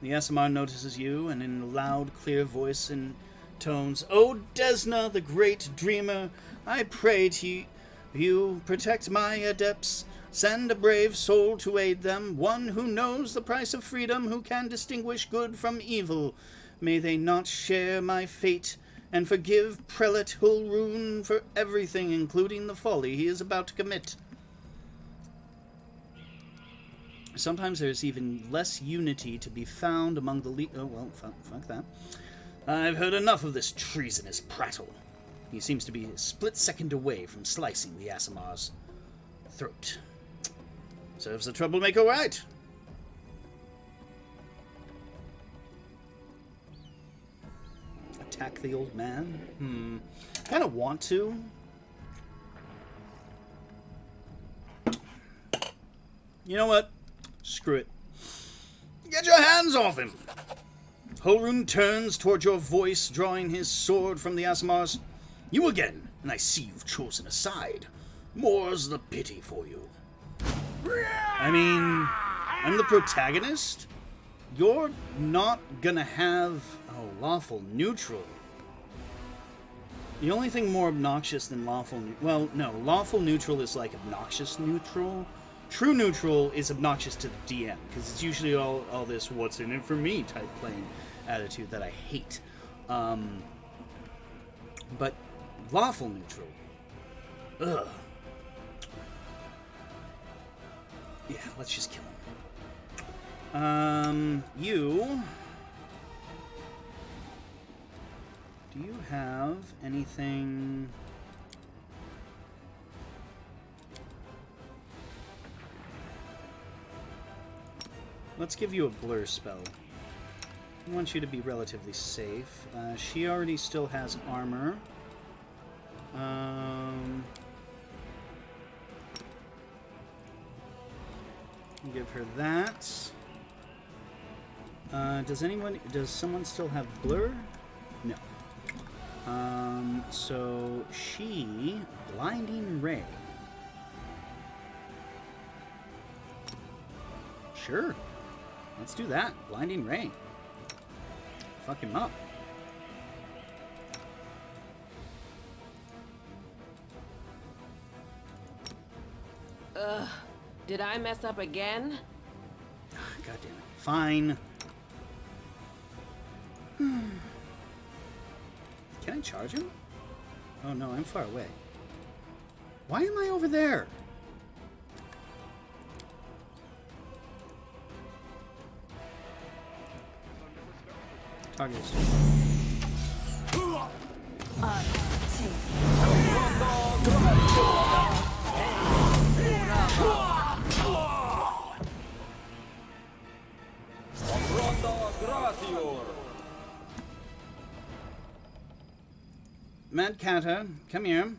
The Aasimar notices you, and in a loud, clear voice and tones, O Desna, the great dreamer, I pray to you, protect my adepts. Send a brave soul to aid them, one who knows the price of freedom, who can distinguish good from evil. May they not share my fate, and forgive Prelate Hulrun for everything, including the folly he is about to commit. Sometimes there's even less unity to be found among the oh, well, fuck that. I've heard enough of this treasonous prattle. He seems to be a split second away from slicing the Aasimar's throat. Serves the troublemaker right. Attack the old man? Kind of want to. You know what? Screw it. Get your hands off him! Hulrun turns toward your voice, drawing his sword from the Aasimars. You again, and I see you've chosen a side. More's the pity for you. I mean, I'm the protagonist. You're not gonna have... Oh, lawful neutral. The only thing more obnoxious than lawful... Well, no, lawful neutral is like obnoxious neutral. True neutral is obnoxious to the DM, because it's usually all this what's in it for me type playing attitude that I hate. But lawful neutral... Ugh. Yeah, let's just kill him. You... Do you have anything... Let's give you a blur spell. I want you to be relatively safe. She already still has armor. Give her that. Does someone still have blur? No. So she, blinding ray. Sure. Let's do that. Blinding ray. Fuck him up. Ugh. Did I mess up again? God damn it. Fine. Can I charge him? Oh no, I'm far away. Why am I over there? Target is... Mad Catter, come here.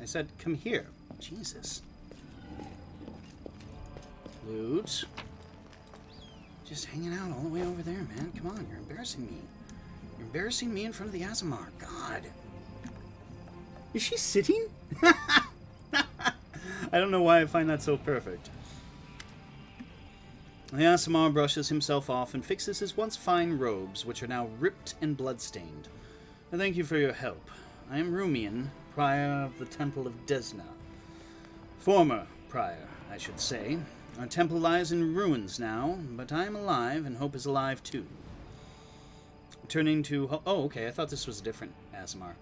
I said, come here. Jesus. Loot. Just hanging out all the way over there, man. Come on, you're embarrassing me. You're embarrassing me in front of the Azamar. God. Is she sitting? I don't know why I find that so perfect. The Azamar brushes himself off and fixes his once fine robes, which are now ripped and blood-stained. Thank you for your help. I am Rumian, prior of the Temple of Desna. Former prior, I should say. Our temple lies in ruins now, but I am alive, and Hope is alive too. Turning to... Oh, okay, I thought this was a different Azamar.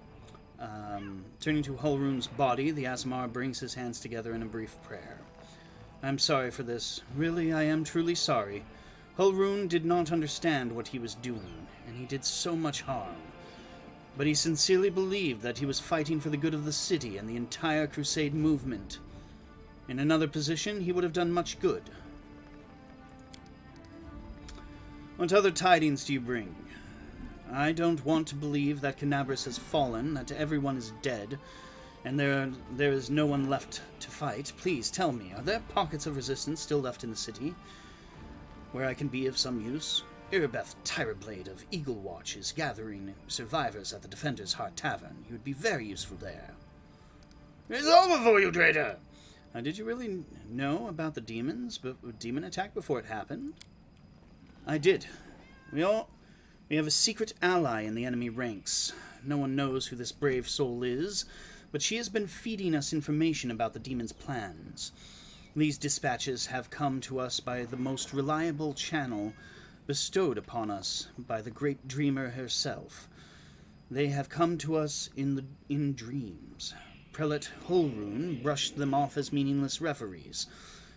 Turning to Hulrun's body, the Azamar brings his hands together in a brief prayer. I'm sorry for this. Really, I am truly sorry. Hulrun did not understand what he was doing, and he did so much harm. But he sincerely believed that he was fighting for the good of the city and the entire Crusade movement. In another position, he would have done much good. What other tidings do you bring? I don't want to believe that Canabras has fallen, that everyone is dead, and there is no one left to fight. Please tell me, are there pockets of resistance still left in the city where I can be of some use? Irbeth Tyreblade of Eagle Watch is gathering survivors at the Defender's Heart Tavern. You would be very useful there. It's over for you, traitor! Did you really know about the demon attack before it happened? I did. We have a secret ally in the enemy ranks. No one knows who this brave soul is, but she has been feeding us information about the demon's plans. These dispatches have come to us by the most reliable channel bestowed upon us by the great dreamer herself. They have come to us in dreams. Prelate Hulrun brushed them off as meaningless referees.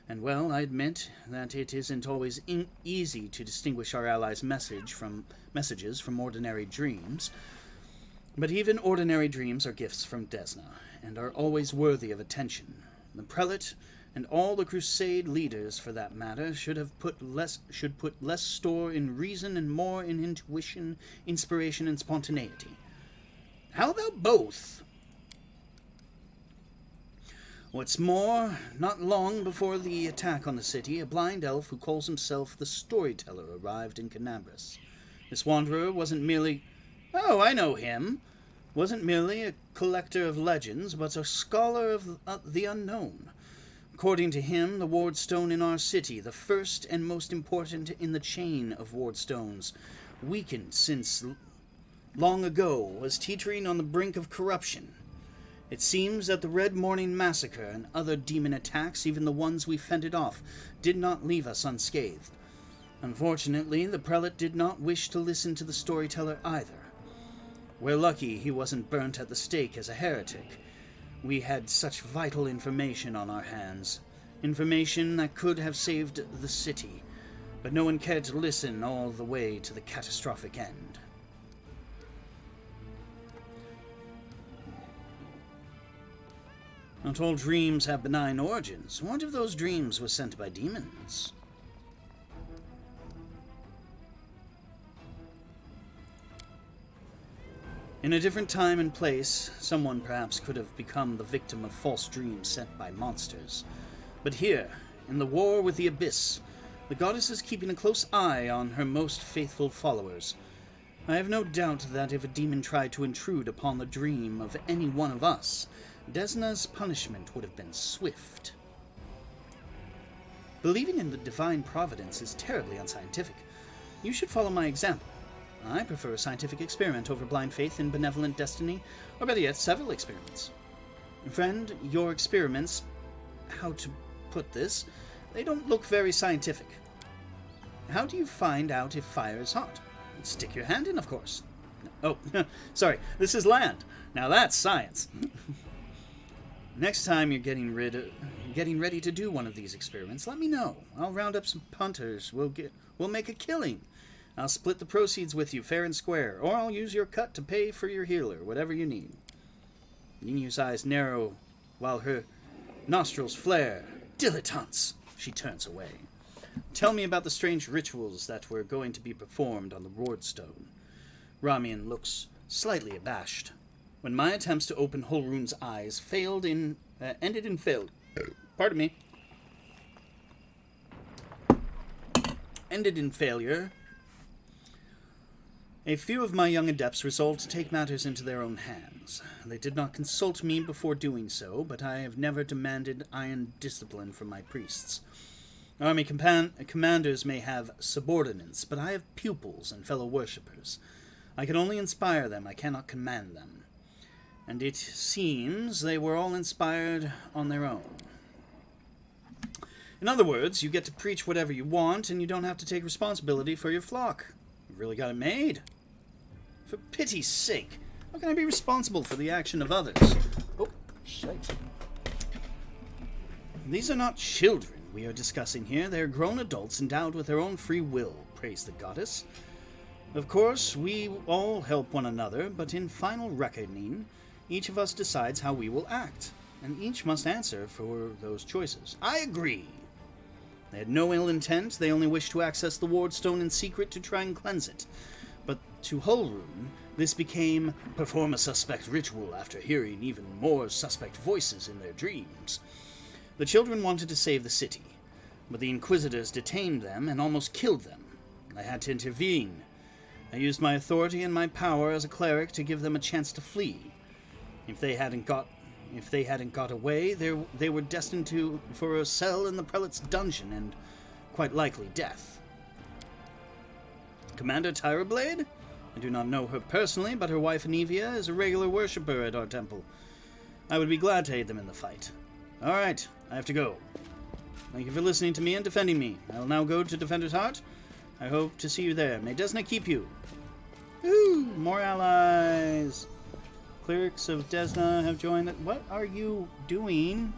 And well, I admit that it isn't always easy to distinguish our allies' messages from ordinary dreams. But even ordinary dreams are gifts from Desna, and are always worthy of attention. The prelate, and all the Crusade leaders for that matter, should put less store in reason and more in intuition, inspiration, and spontaneity. How about both? What's more, not long before the attack on the city, a blind elf who calls himself the Storyteller arrived in Canabras. This wanderer wasn't merely... Oh, I know him! Wasn't merely a collector of legends, but a scholar of the unknown. According to him, the ward stone in our city, the first and most important in the chain of ward stones, weakened since long ago, was teetering on the brink of corruption. It seems that the Red Morning Massacre and other demon attacks, even the ones we fended off, did not leave us unscathed. Unfortunately, the prelate did not wish to listen to the storyteller either. We're lucky he wasn't burnt at the stake as a heretic. We had such vital information on our hands. Information that could have saved the city, but no one cared to listen all the way to the catastrophic end. Not all dreams have benign origins. What if those dreams were sent by demons? In a different time and place, someone perhaps could have become the victim of false dreams sent by monsters. But here, in the war with the Abyss, the goddess is keeping a close eye on her most faithful followers. I have no doubt that if a demon tried to intrude upon the dream of any one of us, Desna's punishment would have been swift. Believing in the divine providence is terribly unscientific. You should follow my example. I prefer a scientific experiment over blind faith in benevolent destiny, or better yet, several experiments. Friend, your experiments, how to put this, they don't look very scientific. How do you find out if fire is hot? Stick your hand in, of course. Oh, sorry, this is land. Now that's science. Next time you're getting ready to do one of these experiments, let me know. I'll round up some punters. We'll make a killing. I'll split the proceeds with you fair and square, or I'll use your cut to pay for your healer, whatever you need. Ninu's eyes narrow while her nostrils flare. Dilettantes! She turns away. Tell me about the strange rituals that were going to be performed on the ward stone. Ramian looks slightly abashed. When my attempts to open Holroon's eyes ended in failure. Pardon me. Ended in failure. A few of my young adepts resolved to take matters into their own hands. They did not consult me before doing so, but I have never demanded iron discipline from my priests. Army commanders may have subordinates, but I have pupils and fellow worshippers. I can only inspire them, I cannot command them. And it seems they were all inspired on their own. In other words, you get to preach whatever you want, and you don't have to take responsibility for your flock. You've really got it made. For pity's sake, how can I be responsible for the action of others? Oh, shite. These are not children we are discussing here. They are grown adults endowed with their own free will, praise the goddess. Of course, we all help one another, but in final reckoning, each of us decides how we will act, and each must answer for those choices. I agree. They had no ill intent, they only wished to access the wardstone in secret to try and cleanse it. But to Holroon, this became perform a suspect ritual after hearing even more suspect voices in their dreams. The children wanted to save the city, but the Inquisitors detained them and almost killed them. I had to intervene. I used my authority and my power as a cleric to give them a chance to flee. If they hadn't got away, they were destined for a cell in the prelate's dungeon and quite likely death. Commander Tyrablade? I do not know her personally, but her wife Anevia is a regular worshipper at our temple. I would be glad to aid them in the fight. All right, I have to go. Thank you for listening to me and defending me. I will now go to Defender's Heart. I hope to see you there. May Desna keep you. Ooh, more allies. Clerics of Desna have joined. What are you doing?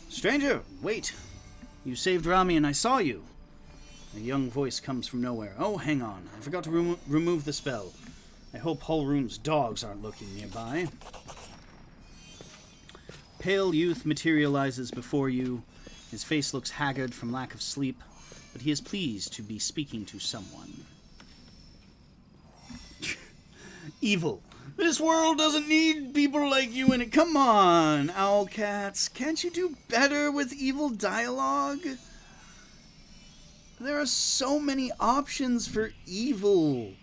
Stranger, wait. You saved Rami and I saw you. A young voice comes from nowhere. Oh, hang on. I forgot to remove the spell. I hope Holroon's dogs aren't looking nearby. Pale youth materializes before you. His face looks haggard from lack of sleep, but he is pleased to be speaking to someone. Evil. This world doesn't need people like you in it. Come on, Owlcats. Can't you do better with evil dialogue? There are so many options for evil.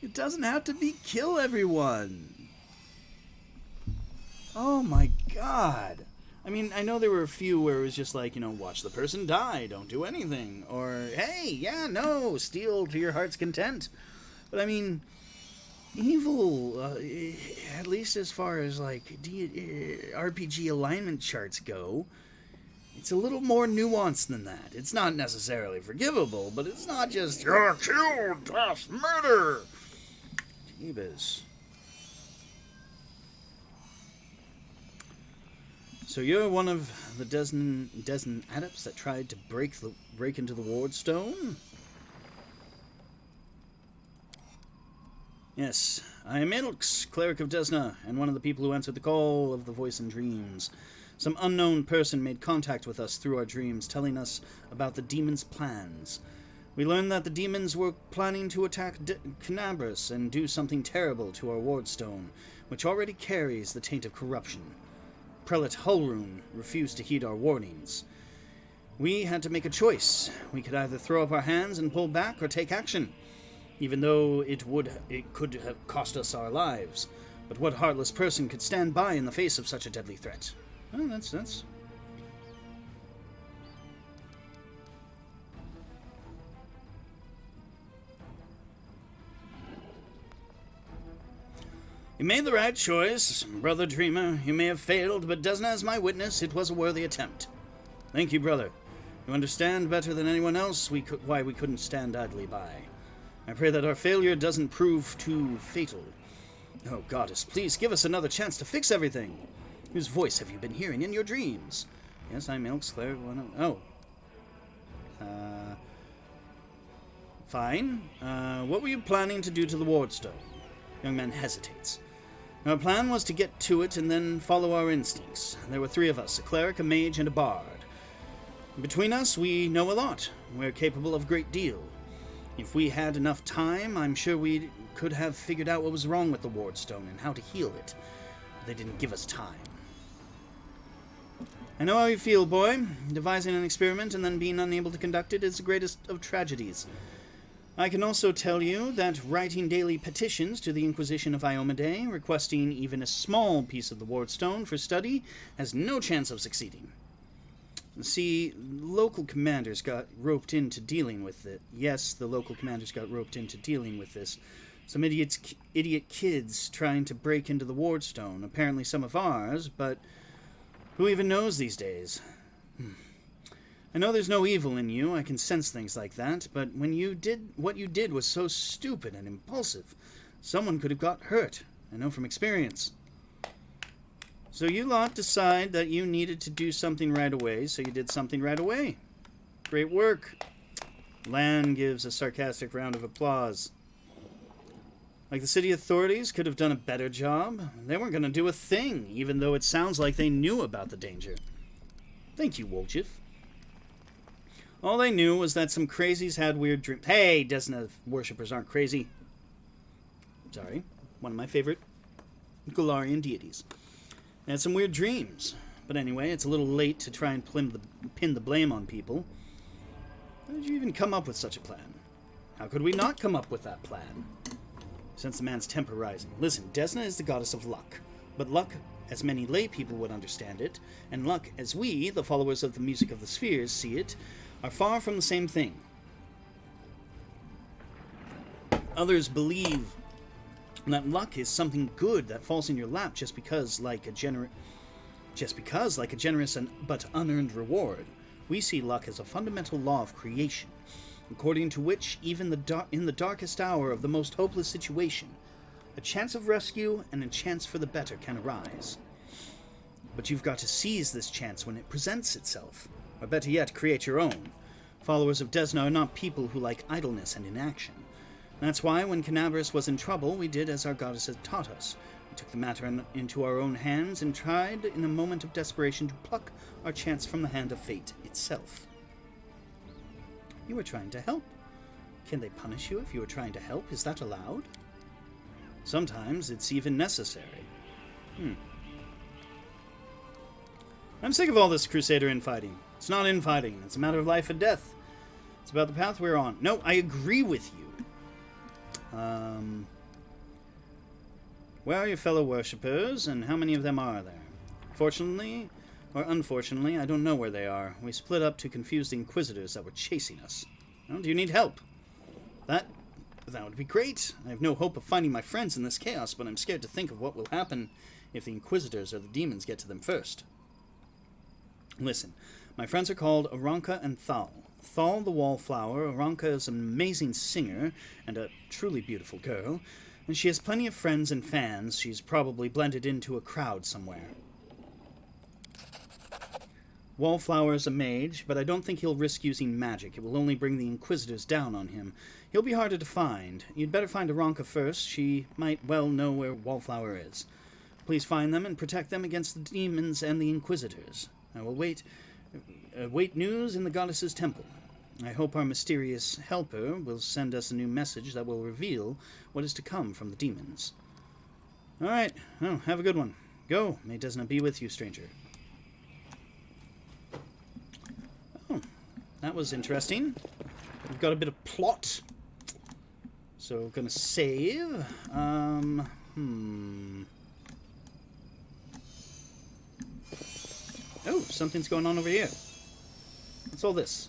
It doesn't have to be kill everyone. Oh my god. I mean, I know there were a few where it was just like, watch the person die, don't do anything. Or, hey, yeah, no, steal to your heart's content. But I mean, evil, at least as far as like RPG alignment charts go, it's a little more nuanced than that. It's not necessarily forgivable, but it's not just, you're killed, that's murder. Jeebus. So you're one of the dozen adepts that tried to break into the wardstone? Yes, I am Ilks, cleric of Desna, and one of the people who answered the call of the voice in dreams. Some unknown person made contact with us through our dreams, telling us about the demons' plans. We learned that the demons were planning to attack Canabras and do something terrible to our wardstone, which already carries the taint of corruption. Prelate Holroon refused to heed our warnings. We had to make a choice. We could either throw up our hands and pull back or take action, even though it could have cost us our lives. But what heartless person could stand by in the face of such a deadly threat? Well, that's... You made the right choice, brother dreamer. You may have failed, but Desna is my witness. It was a worthy attempt. Thank you, brother. You understand better than anyone else why we couldn't stand idly by. I pray that our failure doesn't prove too fatal. Oh, goddess, please give us another chance to fix everything. Whose voice have you been hearing in your dreams? Yes, I'm Ilks, Claire. Fine. What were you planning to do to the wardstone? Young man hesitates. Our plan was to get to it and then follow our instincts. There were 3 of us, a cleric, a mage, and a bard. Between us, we know a lot. We're capable of a great deal. If we had enough time, I'm sure we could have figured out what was wrong with the Wardstone and how to heal it. But they didn't give us time. I know how you feel, boy. Devising an experiment and then being unable to conduct it is the greatest of tragedies. I can also tell you that writing daily petitions to the Inquisition of Iomedae, requesting even a small piece of the Wardstone for study, has no chance of succeeding. See, local commanders got roped into dealing with it. Yes, the local commanders got roped into dealing with this. Some idiot kids trying to break into the Wardstone. Apparently some of ours, but who even knows these days? I know there's no evil in you. I can sense things like that. But when you did what you did was so stupid and impulsive. Someone could have got hurt. I know from experience. So you lot decide that you needed to do something right away, so you did something right away. Great work. Lan gives a sarcastic round of applause. Like the city authorities could have done a better job. They weren't going to do a thing, even though it sounds like they knew about the danger. Thank you, Woljif. All they knew was that some crazies had weird dreams. Hey, Desna worshippers aren't crazy. Sorry. One of my favorite Golarian deities. They had some weird dreams. But anyway, it's a little late to try and pin the blame on people. How did you even come up with such a plan? How could we not come up with that plan? Sense the man's temper rising. Listen, Desna is the goddess of luck. But luck, as many lay people would understand it, and luck, as we, the followers of the music of the spheres, see it, are far from the same thing. Others believe that luck is something good that falls in your lap just because, like a generous but unearned reward. We see luck as a fundamental law of creation, according to which even in the darkest hour of the most hopeless situation, a chance of rescue and a chance for the better can arise. But you've got to seize this chance when it presents itself, or better yet, create your own. Followers of Desna are not people who like idleness and inaction. That's why, when Canabras was in trouble, we did as our goddess had taught us. We took the matter into our own hands and tried, in a moment of desperation, to pluck our chance from the hand of fate itself. You were trying to help. Can they punish you if you were trying to help? Is that allowed? Sometimes it's even necessary. I'm sick of all this Crusader infighting. It's not infighting. It's a matter of life and death. It's about the path we're on. No, I agree with you. Where are your fellow worshippers, and how many of them are there? Fortunately, or unfortunately, I don't know where they are. We split up to confuse the Inquisitors that were chasing us. Well, do you need help? That would be great. I have no hope of finding my friends in this chaos, but I'm scared to think of what will happen if the Inquisitors or the demons get to them first. Listen, my friends are called Aranka and Thal. Thal the Wallflower. Aranka is an amazing singer and a truly beautiful girl, and she has plenty of friends and fans. She's probably blended into a crowd somewhere. Wallflower is a mage, but I don't think he'll risk using magic. It will only bring the Inquisitors down on him. He'll be harder to find. You'd better find Aranka first. She might well know where Wallflower is. Please find them and protect them against the demons and the Inquisitors. I will wait news in the goddess's temple. I hope our mysterious helper will send us a new message that will reveal what is to come from the demons. All right. Well, have a good one. Go. May Desna be with you, stranger. Oh, that was interesting. We've got a bit of plot. So, gonna save. Oh, something's going on over here. What's all this?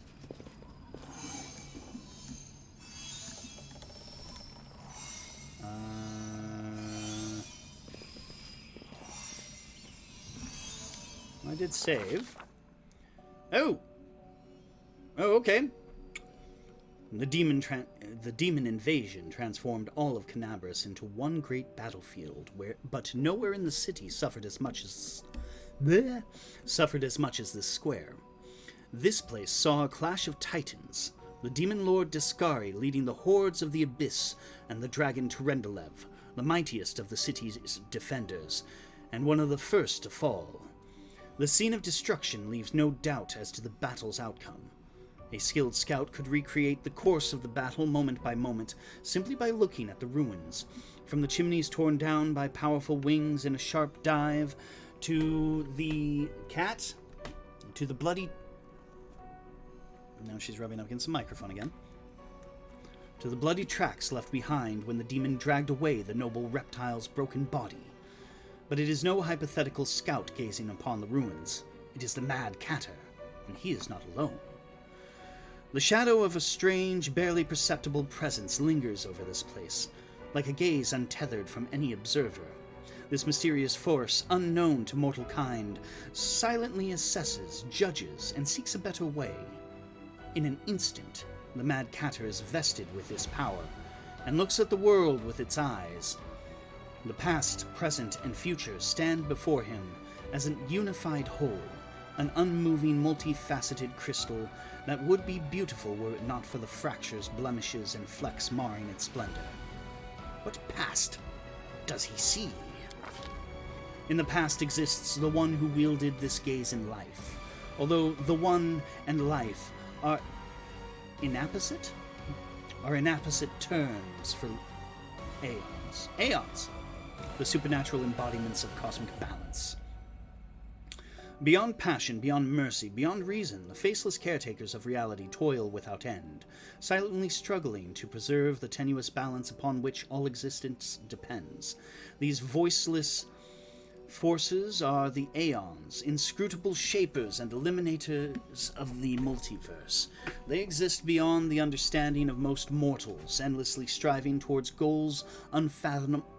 I did save. Oh! Oh, okay. The demon invasion transformed all of Canabras into one great battlefield, but nowhere in the city suffered as much as this square. This place saw a clash of titans, the demon lord Discari leading the hordes of the Abyss, and the dragon Terendelev, the mightiest of the city's defenders, and one of the first to fall. The scene of destruction leaves no doubt as to the battle's outcome. A skilled scout could recreate the course of the battle moment by moment simply by looking at the ruins, from the chimneys torn down by powerful wings in a sharp dive, to the cat, to the bloody... Now she's rubbing up against the microphone again. To the bloody tracks left behind when the demon dragged away the noble reptile's broken body. But it is no hypothetical scout gazing upon the ruins. It is the Mad Catter, and he is not alone. The shadow of a strange, barely perceptible presence lingers over this place, like a gaze untethered from any observer. This mysterious force, unknown to mortal kind, silently assesses, judges, and seeks a better way. In an instant, the Mad Catter is vested with this power, and looks at the world with its eyes. The past, present, and future stand before him as a unified whole, an unmoving, multifaceted crystal that would be beautiful were it not for the fractures, blemishes, and flecks marring its splendor. What past does he see? In the past exists the one who wielded this gaze in life, although the one and life are inapposite terms for aeons. Aeons! The supernatural embodiments of cosmic balance. Beyond passion, beyond mercy, beyond reason, the faceless caretakers of reality toil without end, silently struggling to preserve the tenuous balance upon which all existence depends. These voiceless forces are the aeons, inscrutable shapers and eliminators of the multiverse. They exist beyond the understanding of most mortals, endlessly striving towards goals unfathomable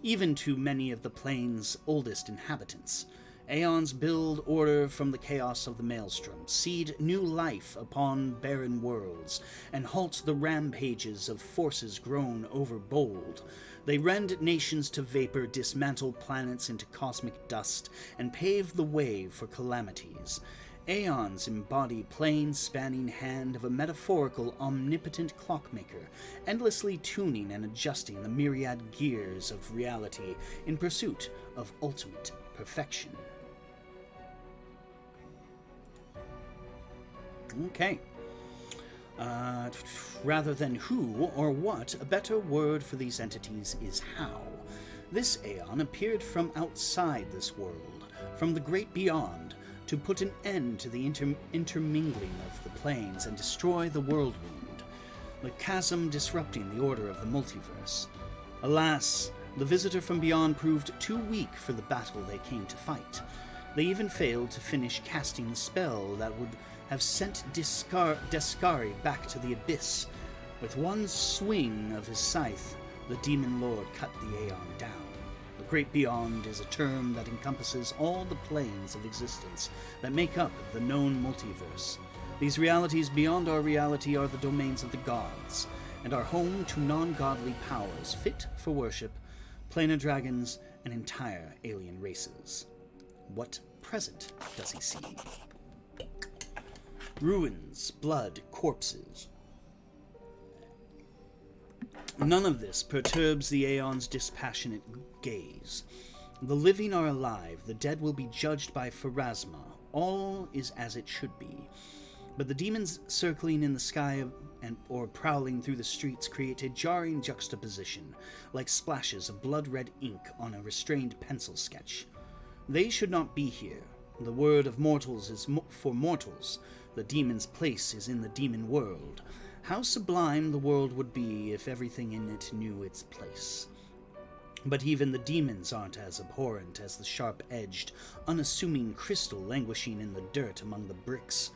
even to many of the plane's oldest inhabitants. Aeons build order from the chaos of the maelstrom, seed new life upon barren worlds, and halt the rampages of forces grown overbold. They rend nations to vapor, dismantle planets into cosmic dust, and pave the way for calamities. Aeons embody plane-spanning hand of a metaphorical, omnipotent clockmaker, endlessly tuning and adjusting the myriad gears of reality in pursuit of ultimate perfection. Okay. Rather than who or what, a better word for these entities is how. This aeon appeared from outside this world, from the great beyond, to put an end to the intermingling of the planes and destroy the world-wound, the chasm disrupting the order of the multiverse. Alas, the visitor from beyond proved too weak for the battle they came to fight. They even failed to finish casting the spell that would have sent Descari back to the abyss. With one swing of his scythe, the Demon Lord cut the Aeon down. The Great Beyond is a term that encompasses all the planes of existence that make up the known multiverse. These realities beyond our reality are the domains of the gods, and are home to non-godly powers fit for worship, planar dragons, and entire alien races. What present does he see? Ruins, blood, corpses. None of this perturbs the Aeon's dispassionate gaze. The living are alive, the dead will be judged by Pharasma. All is as it should be. But the demons circling in the sky or prowling through the streets create a jarring juxtaposition, like splashes of blood-red ink on a restrained pencil sketch. They should not be here. The word of mortals is for mortals. The demon's place is in the demon world. How sublime the world would be if everything in it knew its place. But even the demons aren't as abhorrent as the sharp-edged, unassuming crystal languishing in the dirt among the bricks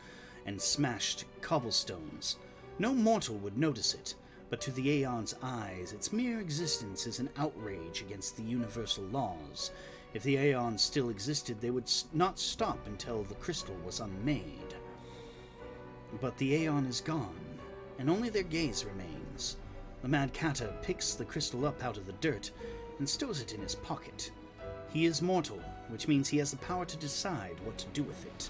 and smashed cobblestones. No mortal would notice it, but to the Aeon's eyes, its mere existence is an outrage against the universal laws. If the Aeon still existed, they would not stop until the crystal was unmade. But the Aeon is gone, and only their gaze remains. The Mad Catter picks the crystal up out of the dirt and stows it in his pocket. He is mortal, which means he has the power to decide what to do with it.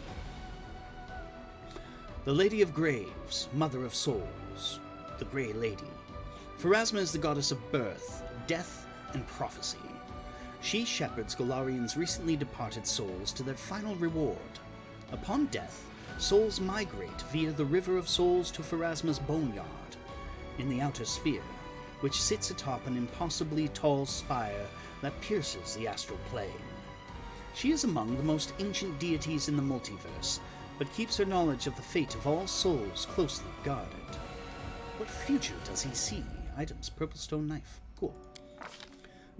The Lady of Graves, Mother of Souls, the Grey Lady. Pharasma is the goddess of birth, death, and prophecy. She shepherds Golarian's recently departed souls to their final reward. Upon death, souls migrate via the River of Souls to Pharasma's Boneyard, in the outer sphere, which sits atop an impossibly tall spire that pierces the astral plane. She is among the most ancient deities in the multiverse, but keeps her knowledge of the fate of all souls closely guarded. What future does he see? Items, purple stone knife. Cool.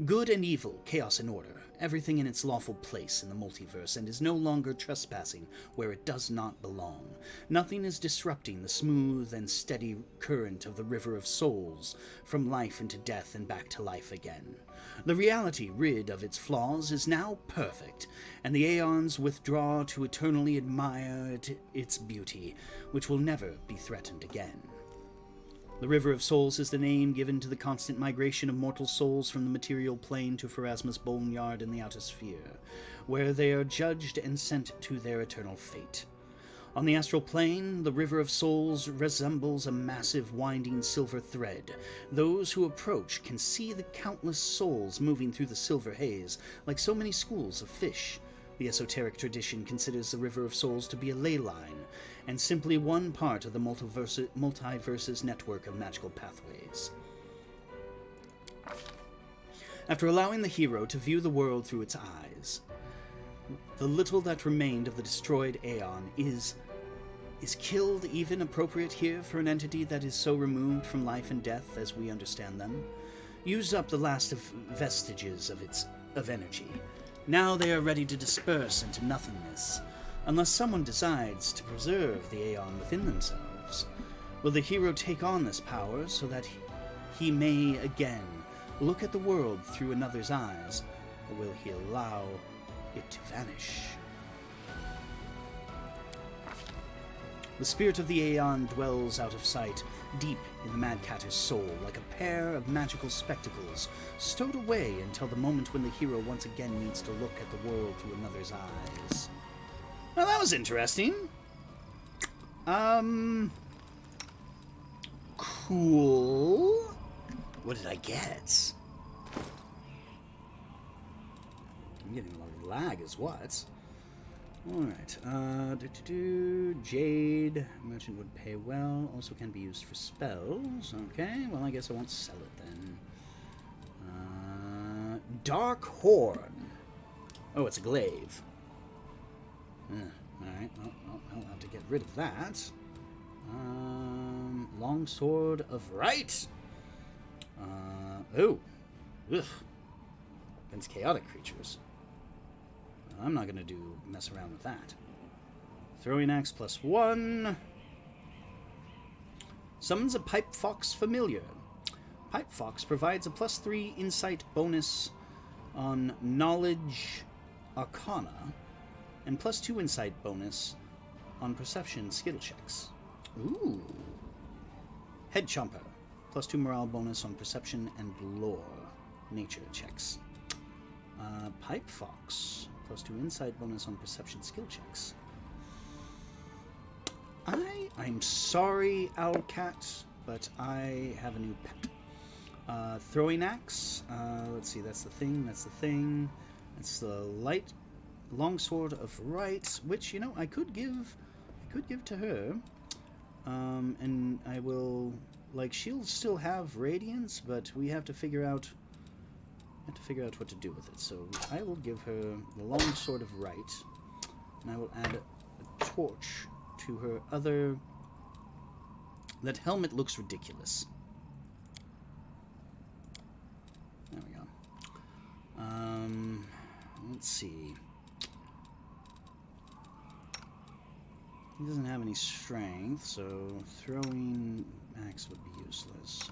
Good and evil, chaos and order, everything in its lawful place in the multiverse, and is no longer trespassing where it does not belong. Nothing is disrupting the smooth and steady current of the River of Souls, from life into death and back to life again. The reality, rid of its flaws, is now perfect, and the aeons withdraw to eternally admire its beauty, which will never be threatened again. The River of Souls is the name given to the constant migration of mortal souls from the material plane to Pharasma's Boneyard in the outer sphere, where they are judged and sent to their eternal fate. On the astral plane, the River of Souls resembles a massive winding silver thread. Those who approach can see the countless souls moving through the silver haze, like so many schools of fish. The esoteric tradition considers the River of Souls to be a ley line, and simply one part of the multiverse's network of magical pathways. After allowing the hero to view the world through its eyes, the little that remained of the destroyed Aeon is killed even appropriate here for an entity that is so removed from life and death as we understand them? Used up the last of vestiges of energy. Now they are ready to disperse into nothingness, unless someone decides to preserve the Aeon within themselves. Will the hero take on this power so that he may again look at the world through another's eyes, or will he allow it to vanish? The spirit of the Aeon dwells out of sight, deep in the Mad Catter's soul, like a pair of magical spectacles, stowed away until the moment when the hero once again needs to look at the world through another's eyes. Well, that was interesting. Cool. What did I get? I'm getting a lot of lag is what. Alright, Jade, merchant would pay well, also can be used for spells. Okay, well I guess I won't sell it then. Dark Horn. Oh, it's a glaive. Alright, well, I'll have to get rid of that. Longsword of Right. Ugh. Against chaotic creatures. I'm not going to mess around with that. Throwing axe +1. Summons a Pipe Fox familiar. Pipe Fox provides a +3 insight bonus on Knowledge Arcana, and +2 insight bonus on Perception skill checks. Ooh. Head Chomper. +2 morale bonus on Perception and Lore nature checks. Pipe Fox. +2 insight bonus on Perception skill checks. I'm sorry, Owlcat, but I have a new pet. Throwing axe. Let's see, that's the thing. It's the light longsword of right, which, you know, I could give to her. And I will, like, she'll still have radiance, but we have to figure out what to do with it. So I will give her the longsword of right, and I will add a torch to her other. That helmet looks ridiculous. There we go. Let's see. He doesn't have any strength, so throwing axe would be useless.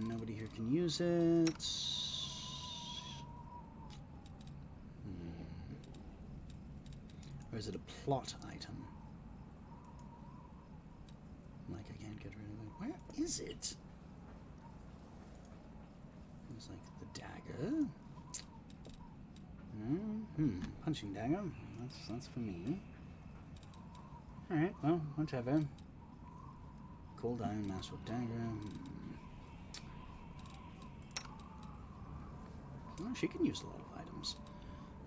Nobody here can use it. Or is it a plot item? Like I can't get rid of it. Where is it? It's like the dagger. Punching dagger. That's for me. Alright, well, whatever. Cold Iron Master with dagger. she can use a lot of items.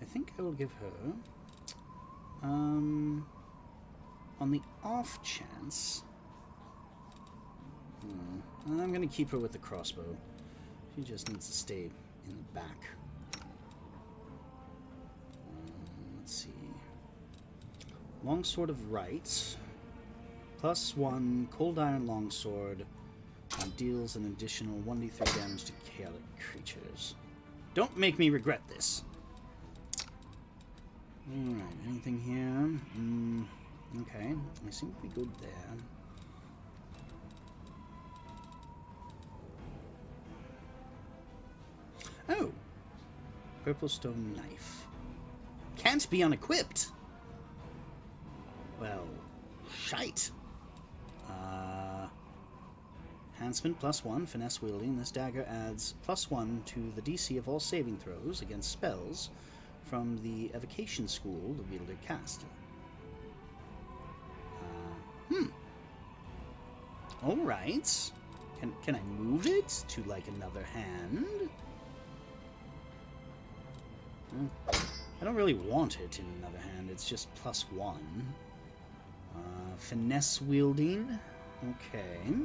I think I will give her, on the off chance, I'm going to keep her with the crossbow. She just needs to stay in the back. Let's see. Longsword of Right. +1 cold iron longsword. And deals an additional 1d3 damage to chaotic creatures. Don't make me regret this. Alright, anything here? Okay, I seem to be good there. Oh! Purple stone knife. Can't be unequipped! Well, shite. Enhancement +1, finesse wielding. This dagger adds +1 to the DC of all saving throws against spells from the evocation school the wielder cast. Alright. Can I move it to, like, another hand? I don't really want it in another hand. It's just +1. Finesse wielding. Okay.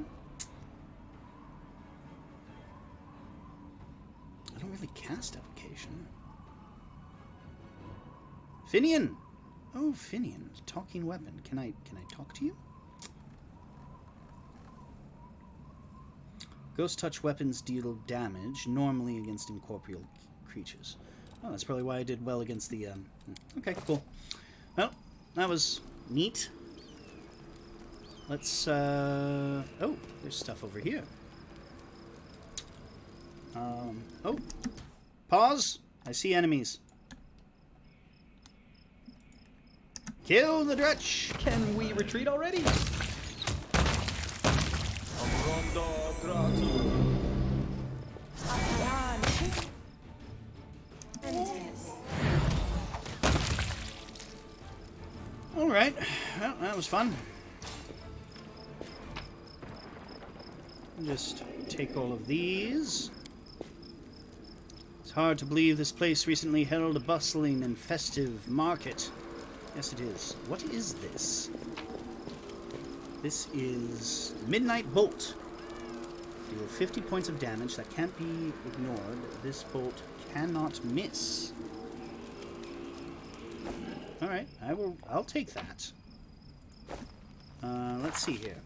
I don't really cast evocation. Finian! Oh, Finian. Talking weapon. Can I talk to you? Ghost touch weapons deal damage normally against incorporeal creatures. Oh, that's probably why I did well against the... Okay, cool. Well, that was neat. Let's... Oh, there's stuff over here. Oh. Pause. I see enemies. Kill the Dretch. Can we retreat already? Alright. Well, that was fun. Just take all of these. It's hard to believe this place recently held a bustling and festive market. Yes, it is. What is this? This is Midnight Bolt. Deal 50 points of damage that can't be ignored. This bolt cannot miss. Alright, I'll take that. Let's see here.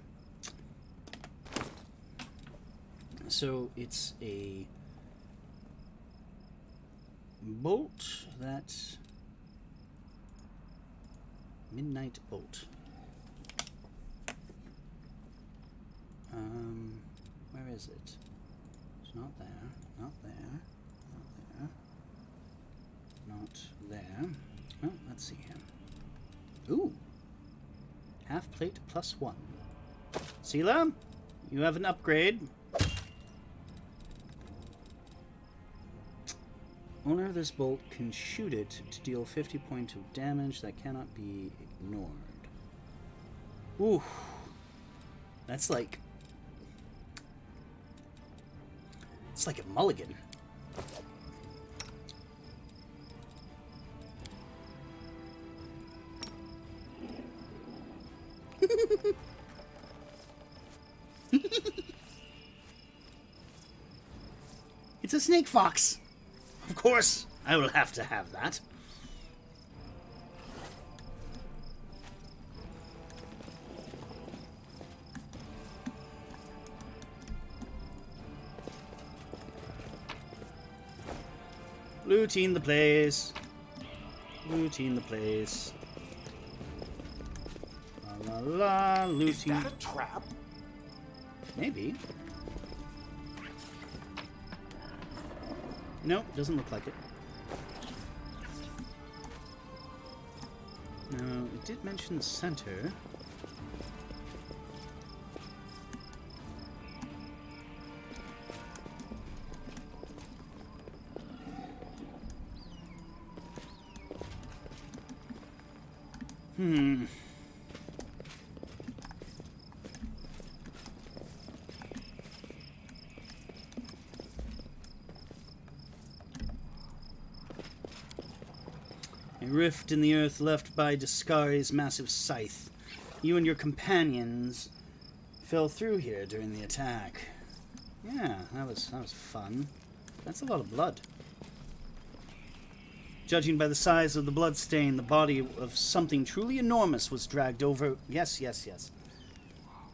So it's a bolt that... Midnight Bolt. Where is it? It's not there. Not there. Not there. Not there. Oh, let's see here. Ooh! Half plate +1. Sela, you have an upgrade. Owner of this bolt can shoot it to deal 50 points of damage that cannot be ignored. Ooh. That's like... It's like a mulligan. It's a snake fox. Of course, I will have to have that. Looting the place. Looting the place. La la la, looting. Is that a trap? Maybe. No, doesn't look like it. No, it did mention the center. rift in the earth left by Discari's massive scythe. You and your companions fell through here during the attack. Yeah, that was fun. That's a lot of blood. Judging by the size of the blood stain, the body of something truly enormous was dragged over... Yes.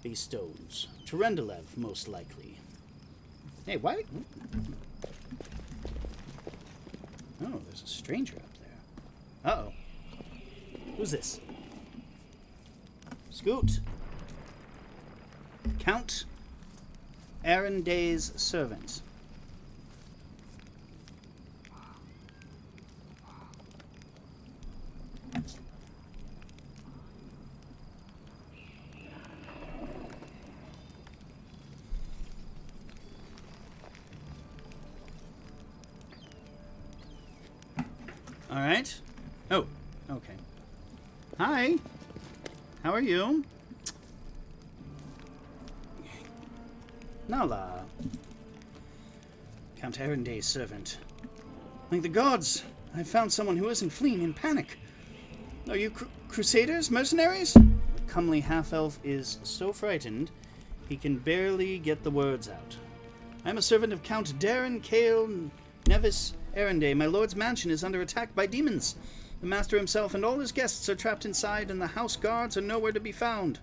These stones. To Rendelev, most likely. Hey, why... Oh, there's a stranger up there. Uh-oh. Who's this? Scoot. Count Arenday's servant. All right. Oh, okay. Hi. How are you? Nala. Count Arenday's servant. Thank the gods! I found someone who isn't fleeing in panic. Are you crusaders? Mercenaries? The comely half-elf is so frightened he can barely get the words out. I am a servant of Count Darren Cale Nevis Arenday. My lord's mansion is under attack by demons. The master himself and all his guests are trapped inside, and the house guards are nowhere to be found.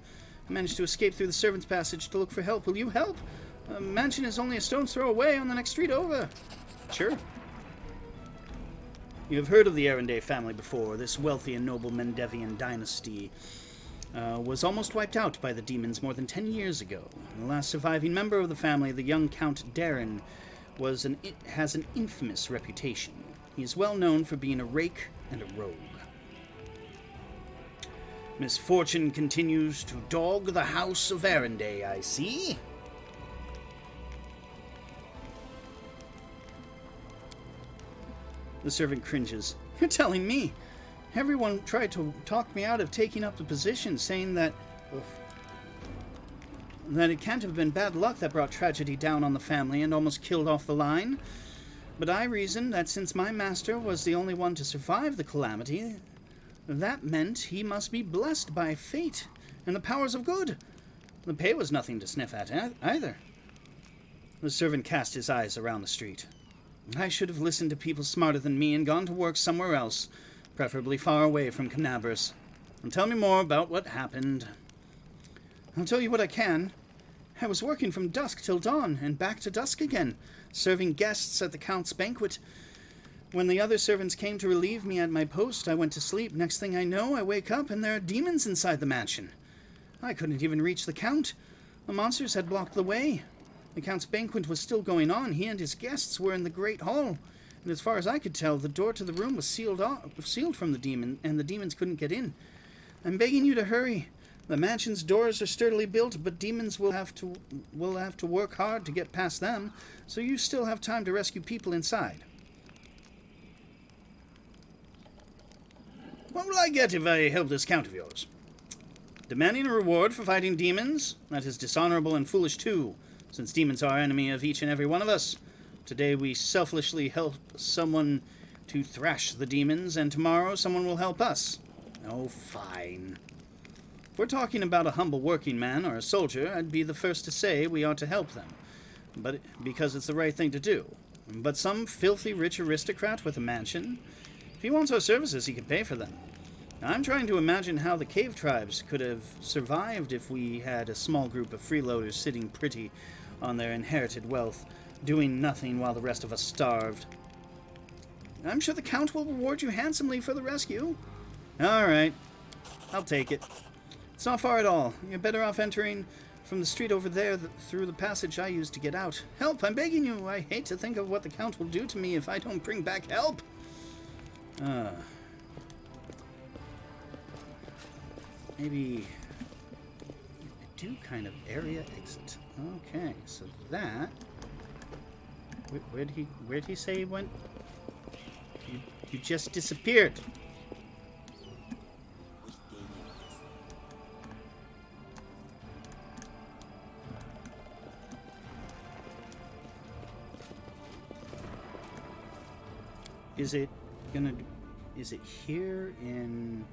I managed to escape through the servants' passage to look for help. Will you help? The mansion is only a stone's throw away on the next street over. Sure. You have heard of the Arenday family before. This wealthy and noble Mendevian dynasty was almost wiped out by the demons more than 10 years ago. The last surviving member of the family, the young Count Darren, has an infamous reputation. He is well known for being a rake and a rogue. Misfortune continues to dog the house of Arenday, I see. The servant cringes. You're telling me? Everyone tried to talk me out of taking up the position, saying that it can't have been bad luck that brought tragedy down on the family and almost killed off the line. But I reasoned that since my master was the only one to survive the calamity, that meant he must be blessed by fate and the powers of good. The pay was nothing to sniff at either. The servant cast his eyes around the street. I should have listened to people smarter than me and gone to work somewhere else, preferably far away from Canabras. And tell me more about what happened. I'll tell you what I can. I was working from dusk till dawn, and back to dusk again, serving guests at the Count's banquet. When the other servants came to relieve me at my post, I went to sleep. Next thing I know, I wake up and there are demons inside the mansion. I couldn't even reach the Count. The monsters had blocked the way. The Count's banquet was still going on. He and his guests were in the great hall, and as far as I could tell, the door to the room was sealed from the demon, and the demons couldn't get in. I'm begging you to hurry. The mansion's doors are sturdily built, but demons will have to work hard to get past them, so you still have time to rescue people inside. What will I get if I help this Count of yours? Demanding a reward for fighting demons? That is dishonorable and foolish too, since demons are enemy of each and every one of us. Today we selfishly help someone to thrash the demons, and tomorrow someone will help us. Oh, fine. If we're talking about a humble working man or a soldier, I'd be the first to say we ought to help them, but because it's the right thing to do. But some filthy rich aristocrat with a mansion? If he wants our services, he can pay for them. I'm trying to imagine how the cave tribes could have survived if we had a small group of freeloaders sitting pretty on their inherited wealth, doing nothing while the rest of us starved. I'm sure the Count will reward you handsomely for the rescue. All right, I'll take it. It's not far at all. You're better off entering from the street over there through the passage I used to get out. Help, I'm begging you. I hate to think of what the Count will do to me if I don't bring back help. Maybe do kind of area exit. Okay, so that... Where'd he say he went? You just disappeared. Is it gonna... Is it here in...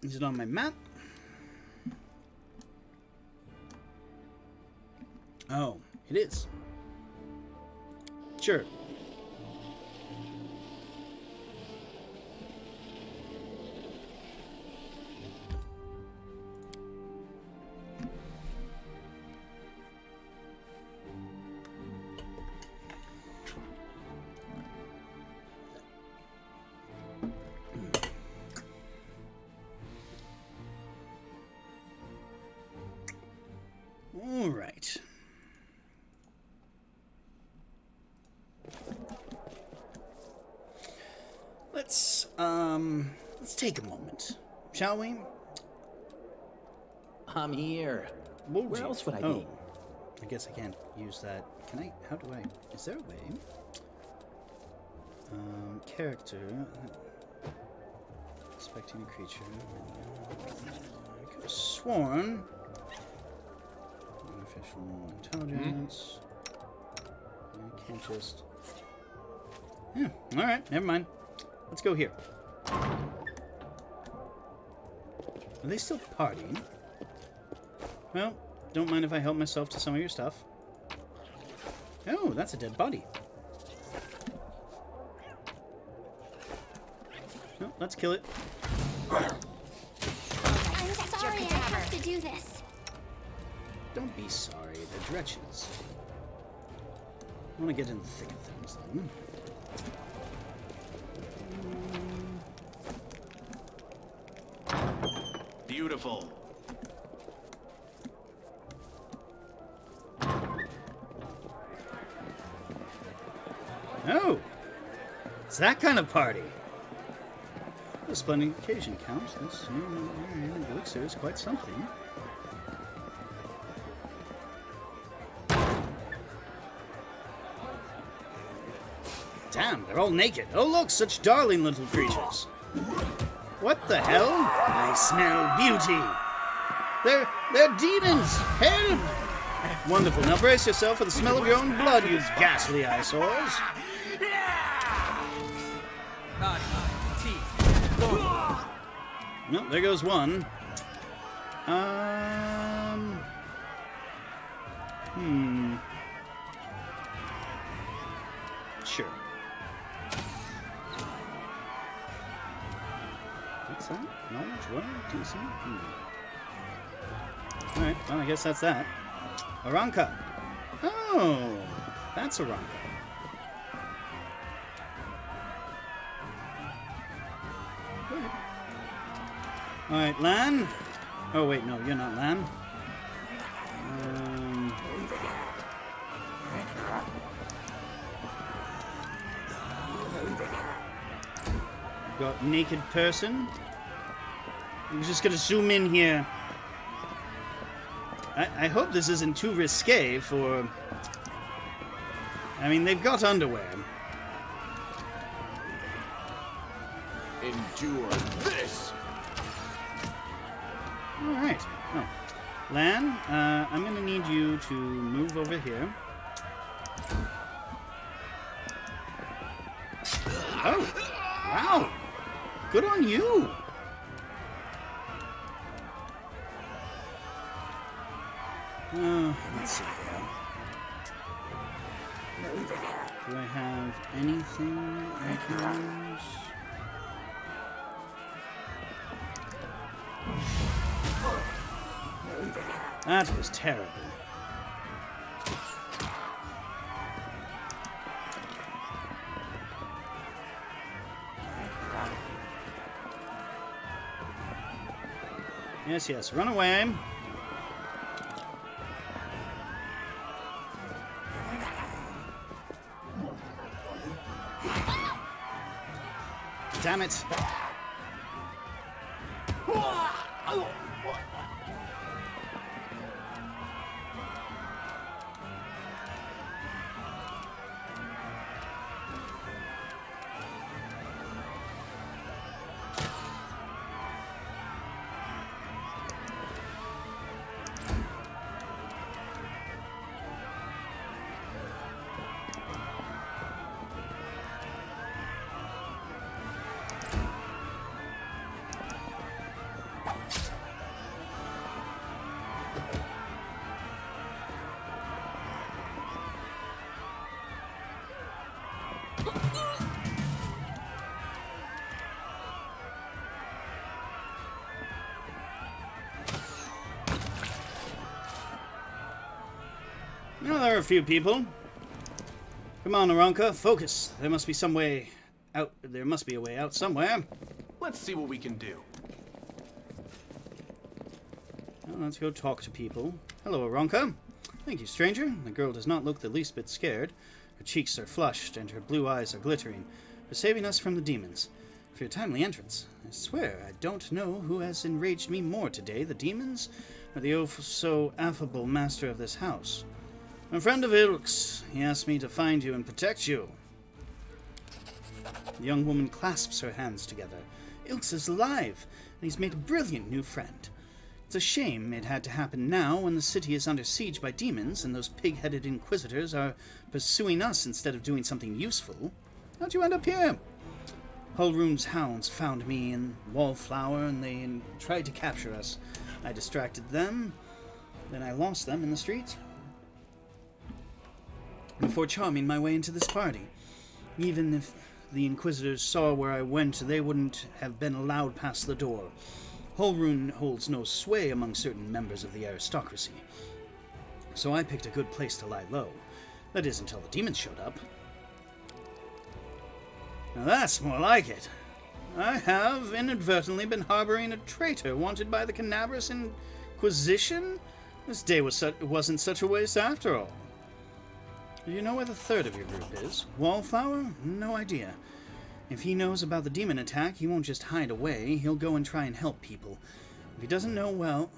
Is it on my map? Oh, it is. Sure. All right. Let's take a moment, shall we? I'm here. Where else would I be? I guess I can't use that. Can I? How do I? Is there a way? Character. Expecting a creature. I could have sworn. Artificial intelligence. I can't just... Yeah, alright, never mind. Let's go here. Are they still partying? Well, don't mind if I help myself to some of your stuff. Oh, that's a dead body. No, let's kill it. I'm sorry I have to do this. Don't be sorry, they're dretches. I want to get in the thick of things, then. Beautiful. Oh! It's that kind of party. A splendid occasion counts. This elixir is quite something. Damn, they're all naked. Oh look, such darling little creatures. What the hell? I smell beauty. They're demons. Help! Wonderful. Now brace yourself for the smell of your own blood, you ghastly eyesores. No, there goes one. Sure. What's that? Knowledge? What? DC? Alright, well, I guess that's that. Aranka. Oh, that's Aranka. Go ahead. Alright, Lan. Oh, wait, no, you're not Lan. Got naked person. I'm just gonna zoom in here. I hope this isn't too risque for... I mean, they've got underwear. Endure this! Alright. Oh. Lan, I'm gonna need you to move over here. Oh! Wow! Good on you! Let's see here. Do I have anything I can use? That was terrible. Yes, yes, run away. Damn it. Now there are a few people. Come on, Aranka, focus. There must be some way out. There must be a way out somewhere. Let's see what we can do. Well, let's go talk to people. Hello, Aranka. Thank you, stranger. The girl does not look the least bit scared. Her cheeks are flushed and her blue eyes are glittering, for saving us from the demons. For your timely entrance. I swear I don't know who has enraged me more today, the demons or the so affable master of this house. I'm a friend of Ilk's. He asked me to find you and protect you. The young woman clasps her hands together. Ilk's is alive, and he's made a brilliant new friend. It's a shame it had to happen now when the city is under siege by demons and those pig-headed inquisitors are pursuing us instead of doing something useful. How'd you end up here? Hullroom's hounds found me in Wallflower and they tried to capture us. I distracted them, then I lost them in the street before charming my way into this party. Even if the inquisitors saw where I went, they wouldn't have been allowed past the door. Hullroom holds no sway among certain members of the aristocracy. So I picked a good place to lie low. That is until the demons showed up. Now that's more like it. I have inadvertently been harboring a traitor wanted by the Canaveras Inquisition? This day wasn't such a waste after all. Do you know where the third of your group is? Wallflower? No idea. If he knows about the demon attack, he won't just hide away. He'll go and try and help people. If he doesn't know, well,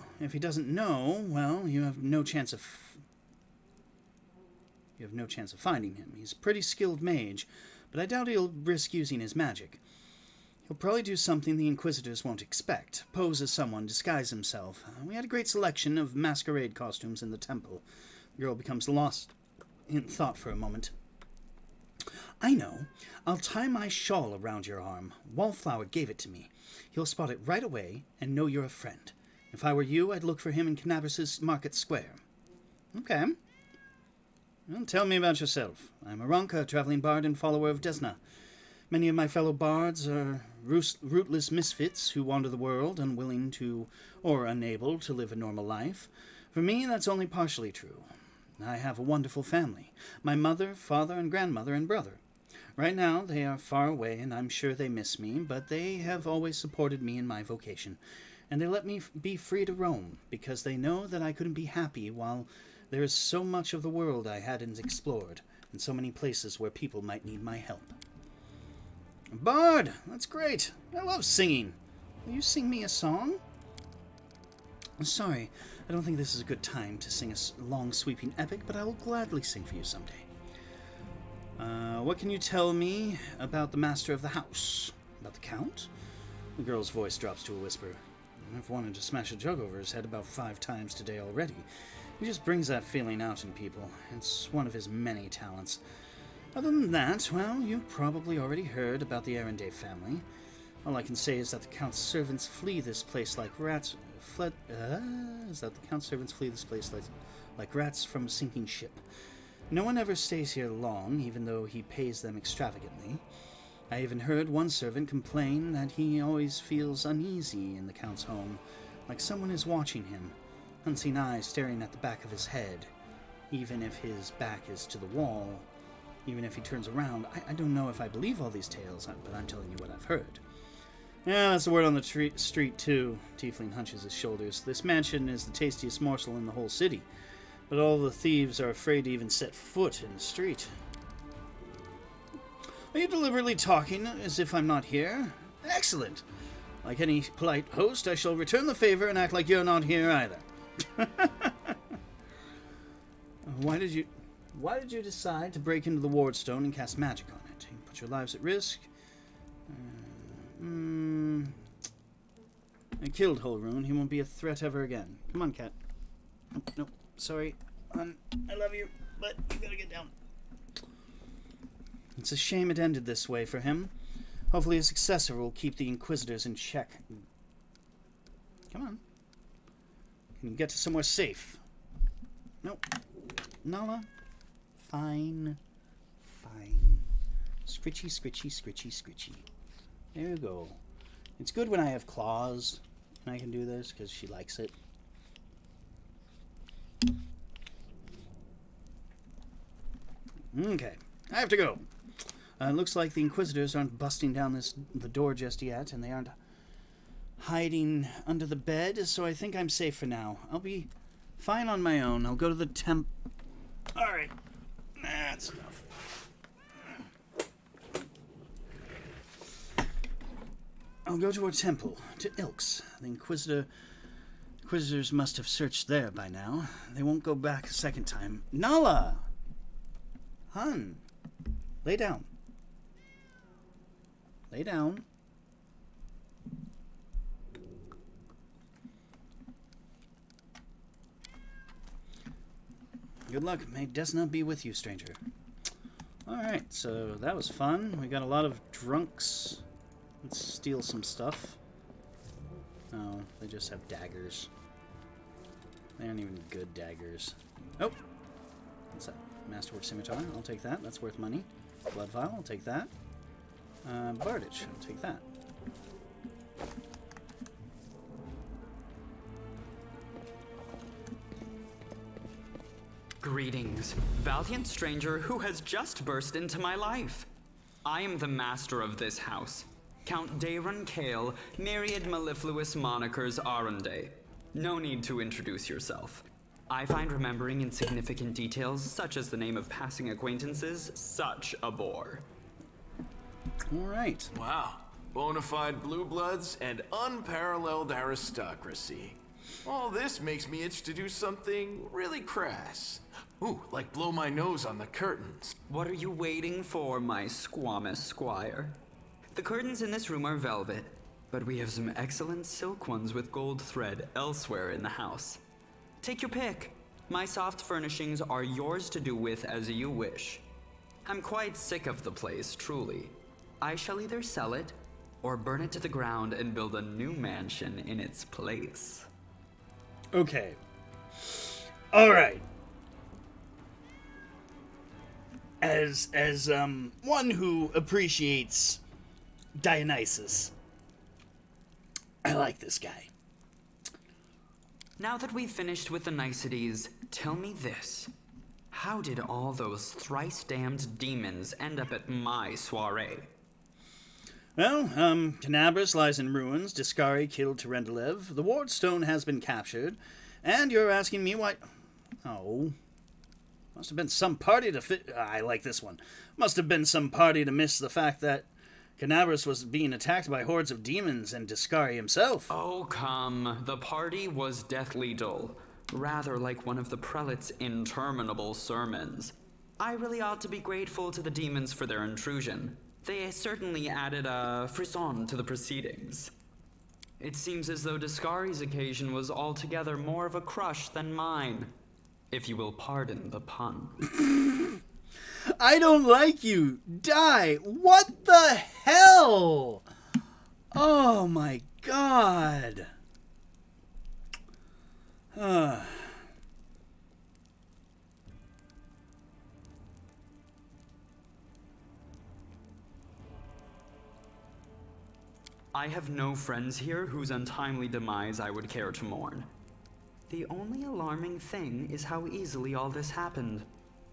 you have no chance of finding him. He's a pretty skilled mage, but I doubt he'll risk using his magic. He'll probably do something the Inquisitors won't expect. Pose as someone, disguise himself. We had a great selection of masquerade costumes in the temple. The girl becomes lost in thought for a moment. I know. I'll tie my shawl around your arm. Wallflower gave it to me. He'll spot it right away and know you're a friend. If I were you, I'd look for him in Canaveras' Market Square. Okay. Well, tell me about yourself. I'm Aranka, a traveling bard and follower of Desna. Many of my fellow bards are rootless misfits who wander the world, unwilling to or unable to live a normal life. For me, that's only partially true. I have a wonderful family. My mother, father, and grandmother and brother. Right now, they are far away, and I'm sure they miss me, but they have always supported me in my vocation, and they let me be free to roam, because they know that I couldn't be happy while there is so much of the world I hadn't explored, and so many places where people might need my help. Bard! That's great! I love singing. Will you sing me a song? I'm sorry, I don't think this is a good time to sing a long, sweeping epic, but I will gladly sing for you someday. What can you tell me about the master of the house? About the count? The girl's voice drops to a whisper. I've wanted to smash a jug over his head about 5 times today already. He just brings that feeling out in people. It's one of his many talents. Other than that, well, you've probably already heard about the Arendelle family. All I can say is that the Count's servants flee this place like rats... like rats from a sinking ship. No one ever stays here long, even though he pays them extravagantly. I even heard one servant complain that he always feels uneasy in the Count's home, like someone is watching him, unseen eyes staring at the back of his head. Even if his back is to the wall, even if he turns around, I don't know if I believe all these tales, but I'm telling you what I've heard. Yeah, that's the word on the street, too. Tiefling hunches his shoulders. This mansion is the tastiest morsel in the whole city, but all the thieves are afraid to even set foot in the street. Are you deliberately talking as if I'm not here? Excellent! Like any polite host, I shall return the favor and act like you're not here either. Why did you decide to break into the Wardstone and cast magic on it? You put your lives at risk. I killed Hullroom. He won't be a threat ever again. Come on, cat. No, sorry. I love you, but you gotta get down. It's a shame it ended this way for him. Hopefully his successor will keep the Inquisitors in check. Come on. Can you get to somewhere safe? Nope. Nala. Fine. Fine. Scritchy, scritchy, scritchy, scritchy. There you go. It's good when I have claws and I can do this because she likes it. Okay, I have to go. It looks like the Inquisitors aren't busting down the door just yet, and they aren't hiding under the bed, so I think I'm safe for now. I'll be fine on my own. I'll go to the Alright, that's enough. I'll go to a temple, to Ilks. The Inquisitors must have searched there by now. They won't go back a second time. Nala! Hun, lay down. Lay down. Good luck. May Desna be with you, stranger. Alright, so that was fun. We got a lot of drunks. Let's steal some stuff. Oh, they just have daggers. They aren't even good daggers. Oh! What's that? Masterwork Scimitar. I'll take that. That's worth money. Blood Vial. I'll take that. Bardage. I'll take that. Greetings, valiant stranger who has just burst into my life. I am the master of this house, Count Daron Kale, myriad mellifluous monikers Arunde. No need to introduce yourself. I find remembering insignificant details, such as the name of passing acquaintances, such a bore. Alright. Wow. Bona fide blue bloods and unparalleled aristocracy. All this makes me itch to do something really crass. Ooh, like blow my nose on the curtains. What are you waiting for, my squamous squire? The curtains in this room are velvet, but we have some excellent silk ones with gold thread elsewhere in the house. Take your pick. My soft furnishings are yours to do with as you wish. I'm quite sick of the place, truly. I shall either sell it, or burn it to the ground and build a new mansion in its place. Okay. Alright. As one who appreciates Dionysus, I like this guy. Now that we've finished with the niceties, tell me this. How did all those thrice-damned demons end up at my soiree? Well, Canabras lies in ruins, Discari killed Terendelev, the Ward Stone has been captured, and you're asking me why... Oh. Must have been some party to I like this one. Must have been some party to miss the fact that Canabras was being attacked by hordes of demons and Discari himself. Oh, come. The party was deathly dull. Rather like one of the prelate's interminable sermons. I really ought to be grateful to the demons for their intrusion. They certainly added a frisson to the proceedings. It seems as though Discari's occasion was altogether more of a crush than mine. If you will pardon the pun. I don't like you. Die. What the hell? Oh my god. I have no friends here whose untimely demise I would care to mourn. The only alarming thing is how easily all this happened.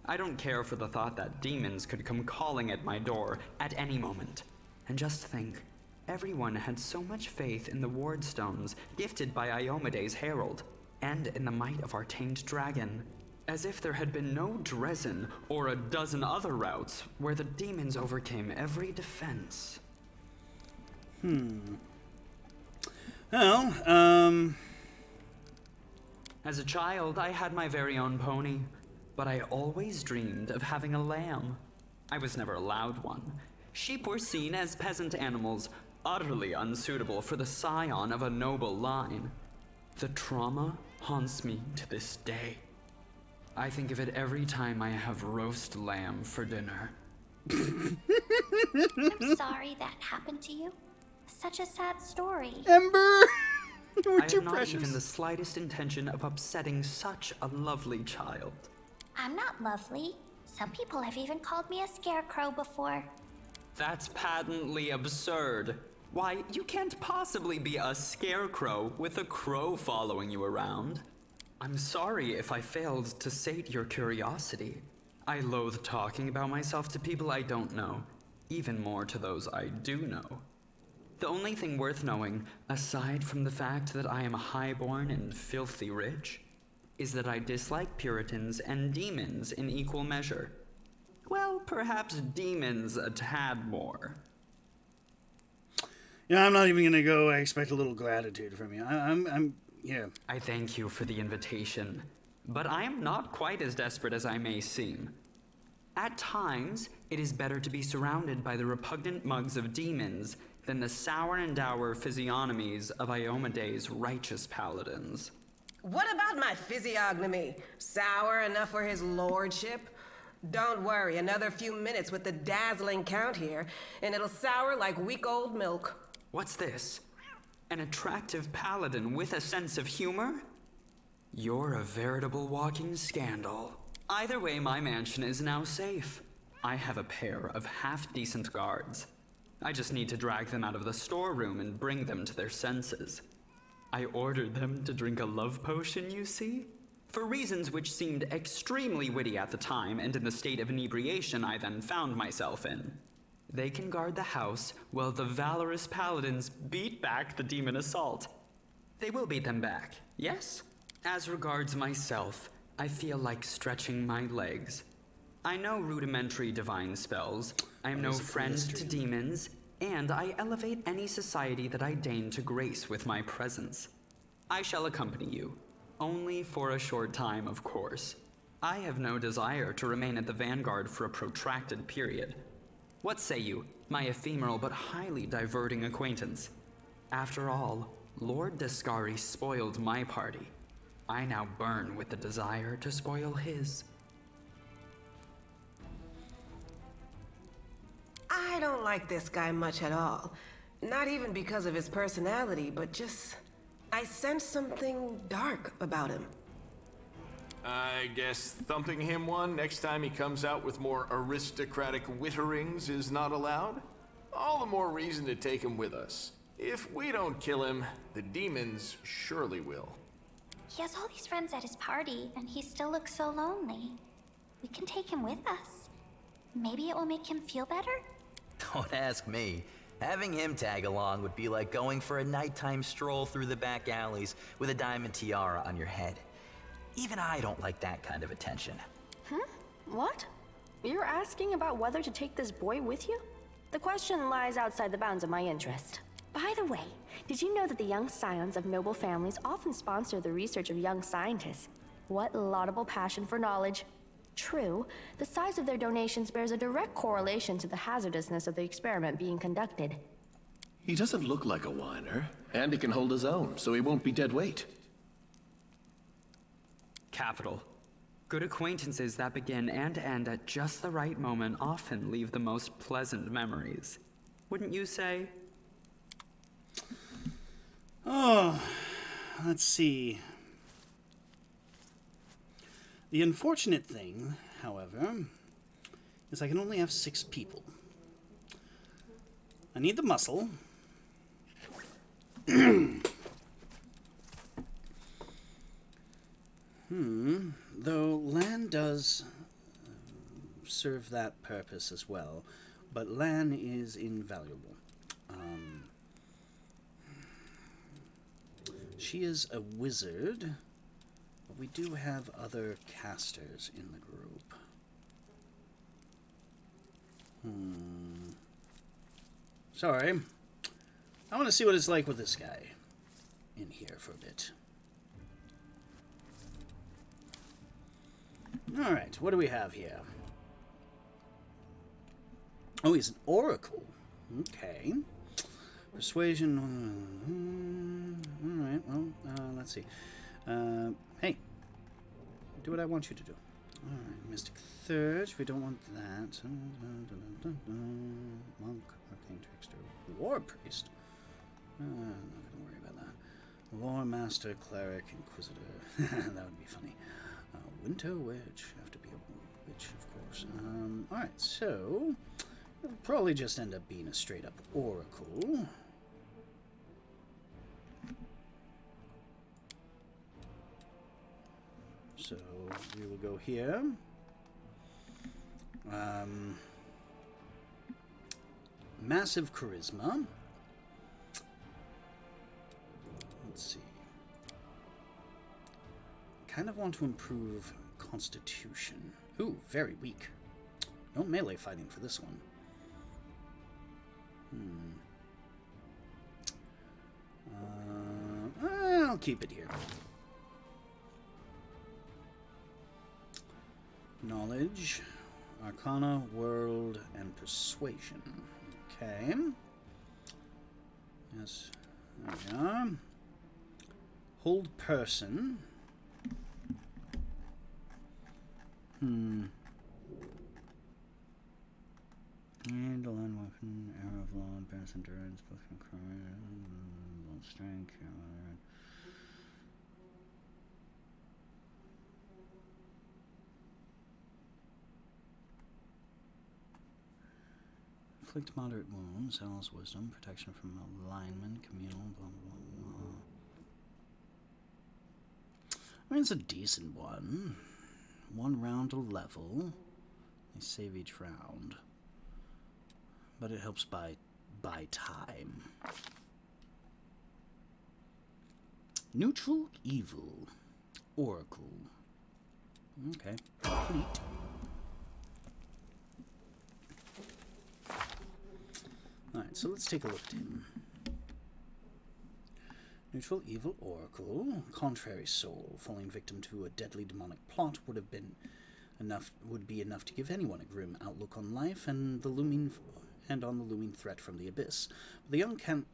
I don't care for the thought that demons could come calling at my door at any moment. And just think, everyone had so much faith in the ward stones gifted by Iomede's herald, and in the might of our tamed dragon, as if there had been no Dresden or a dozen other routes where the demons overcame every defense. Well, As a child, I had my very own pony, but I always dreamed of having a lamb. I was never allowed one. Sheep were seen as peasant animals, utterly unsuitable for the scion of a noble line. The trauma haunts me to this day. I think of it every time I have roast lamb for dinner. I'm sorry that happened to you. Such a sad story. Ember! You're I too have not precious. even the slightest intention of upsetting such a lovely child. I'm not lovely. Some people have even called me a scarecrow before. That's patently absurd. Why, you can't possibly be a scarecrow with a crow following you around. I'm sorry if I failed to sate your curiosity. I loathe talking about myself to people I don't know, even more to those I do know. The only thing worth knowing, aside from the fact that I am highborn and filthy rich, is that I dislike Puritans and demons in equal measure. Well, perhaps demons a tad more. Yeah, I'm not even gonna go. I expect a little gratitude from you. Yeah. I thank you for the invitation, but I am not quite as desperate as I may seem. At times, it is better to be surrounded by the repugnant mugs of demons than the sour and dour physiognomies of Iomede's righteous paladins. What about my physiognomy? Sour enough for his lordship? Don't worry, another few minutes with the dazzling count here, and it'll sour like week-old milk. What's this? An attractive paladin with a sense of humor? You're a veritable walking scandal. Either way, my mansion is now safe. I have a pair of half-decent guards. I just need to drag them out of the storeroom and bring them to their senses. I ordered them to drink a love potion, you see? For reasons which seemed extremely witty at the time and in the state of inebriation I then found myself in. They can guard the house while the valorous paladins beat back the demon assault. They will beat them back, yes? As regards myself, I feel like stretching my legs. I know rudimentary divine spells, I am no friend to demons, and I elevate any society that I deign to grace with my presence. I shall accompany you, only for a short time, of course. I have no desire to remain at the vanguard for a protracted period. What say you, my ephemeral but highly diverting acquaintance? After all, Lord Descari spoiled my party. I now burn with the desire to spoil his. I don't like this guy much at all. Not even because of his personality, but just... I sense something dark about him. I guess thumping him one next time he comes out with more aristocratic witterings is not allowed? All the more reason to take him with us. If we don't kill him, the demons surely will. He has all these friends at his party, and he still looks so lonely. We can take him with us. Maybe it will make him feel better? Don't ask me. Having him tag along would be like going for a nighttime stroll through the back alleys with a diamond tiara on your head. Even I don't like that kind of attention. What? You're asking about whether to take this boy with you? The question lies outside the bounds of my interest. By the way, did you know that the young scions of noble families often sponsor the research of young scientists? What laudable passion for knowledge. True, the size of their donations bears a direct correlation to the hazardousness of the experiment being conducted. He doesn't look like a whiner, and he can hold his own, so he won't be dead weight. Capital. Good acquaintances that begin and end at just the right moment often leave the most pleasant memories. Wouldn't you say? Oh, let's see. The unfortunate thing, however, is I can only have 6 people. I need the muscle. Though Lan does serve that purpose as well, but Lan is invaluable. She is a wizard, but we do have other casters in the group. Sorry. I want to see what it's like with this guy in here for a bit. Alright, what do we have here? Oh, he's an oracle. Okay. Persuasion. Alright, well, let's see. Hey. Do what I want you to do. Alright, Mystic Third. We don't want that. Monk, Arcane Trickster, War Priest. I'm not gonna worry about that. Lore Master, Cleric, Inquisitor. That would be funny. Winter Witch. Have to be a witch, of course. Alright, so it'll probably just end up being a straight up oracle. So we will go here. Massive charisma. Let's see. Kind of want to improve constitution. Ooh, very weak. No melee fighting for this one. I'll keep it here. Knowledge, Arcana, World, and Persuasion. Okay. Yes, there we are. Hold Person. Handle and weapon, arrow of law, advance endurance, both can cry, strength, inflict moderate wounds, Alice wisdom, protection from alignment, communal, blah blah blah. I mean, it's a decent one. 1 round a level. They save each round. But it helps buy time. Neutral Evil. Oracle. Okay. Complete. Alright, so let's take a look at him. Neutral Evil Oracle. Contrary Soul. Falling victim to a deadly demonic plot would be enough to give anyone a grim outlook on life and on the looming threat from the abyss. The young Count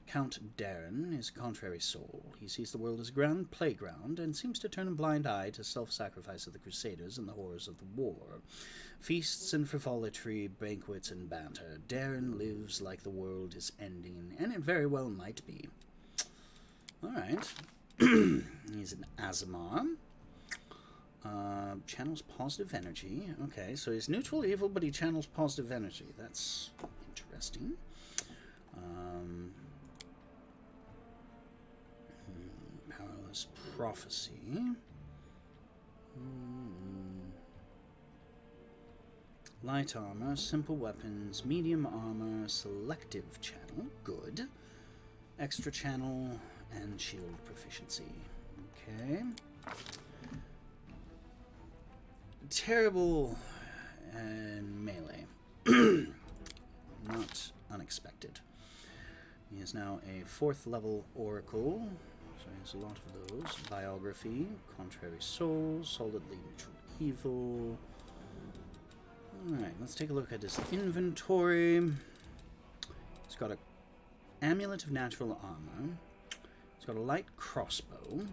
Darren is contrary soul. He sees the world as a grand playground and seems to turn a blind eye to self-sacrifice of the Crusaders and the horrors of the war. Feasts and frivolity, banquets and banter. Darren lives like the world is ending, and it very well might be. Alright. He's an Azamar. Channels positive energy. Okay, so he's neutral evil, but he channels positive energy. That's interesting. Powerless prophecy. Light armor, simple weapons, medium armor, selective channel. Good. Extra channel and shield proficiency. Okay. Terrible and melee. Not unexpected. He is now a 4th level oracle, so he has a lot of those. Biography, contrary soul, solidly neutral evil. Alright, let's take a look at his inventory. He's got an amulet of natural armor. He's got a light crossbow.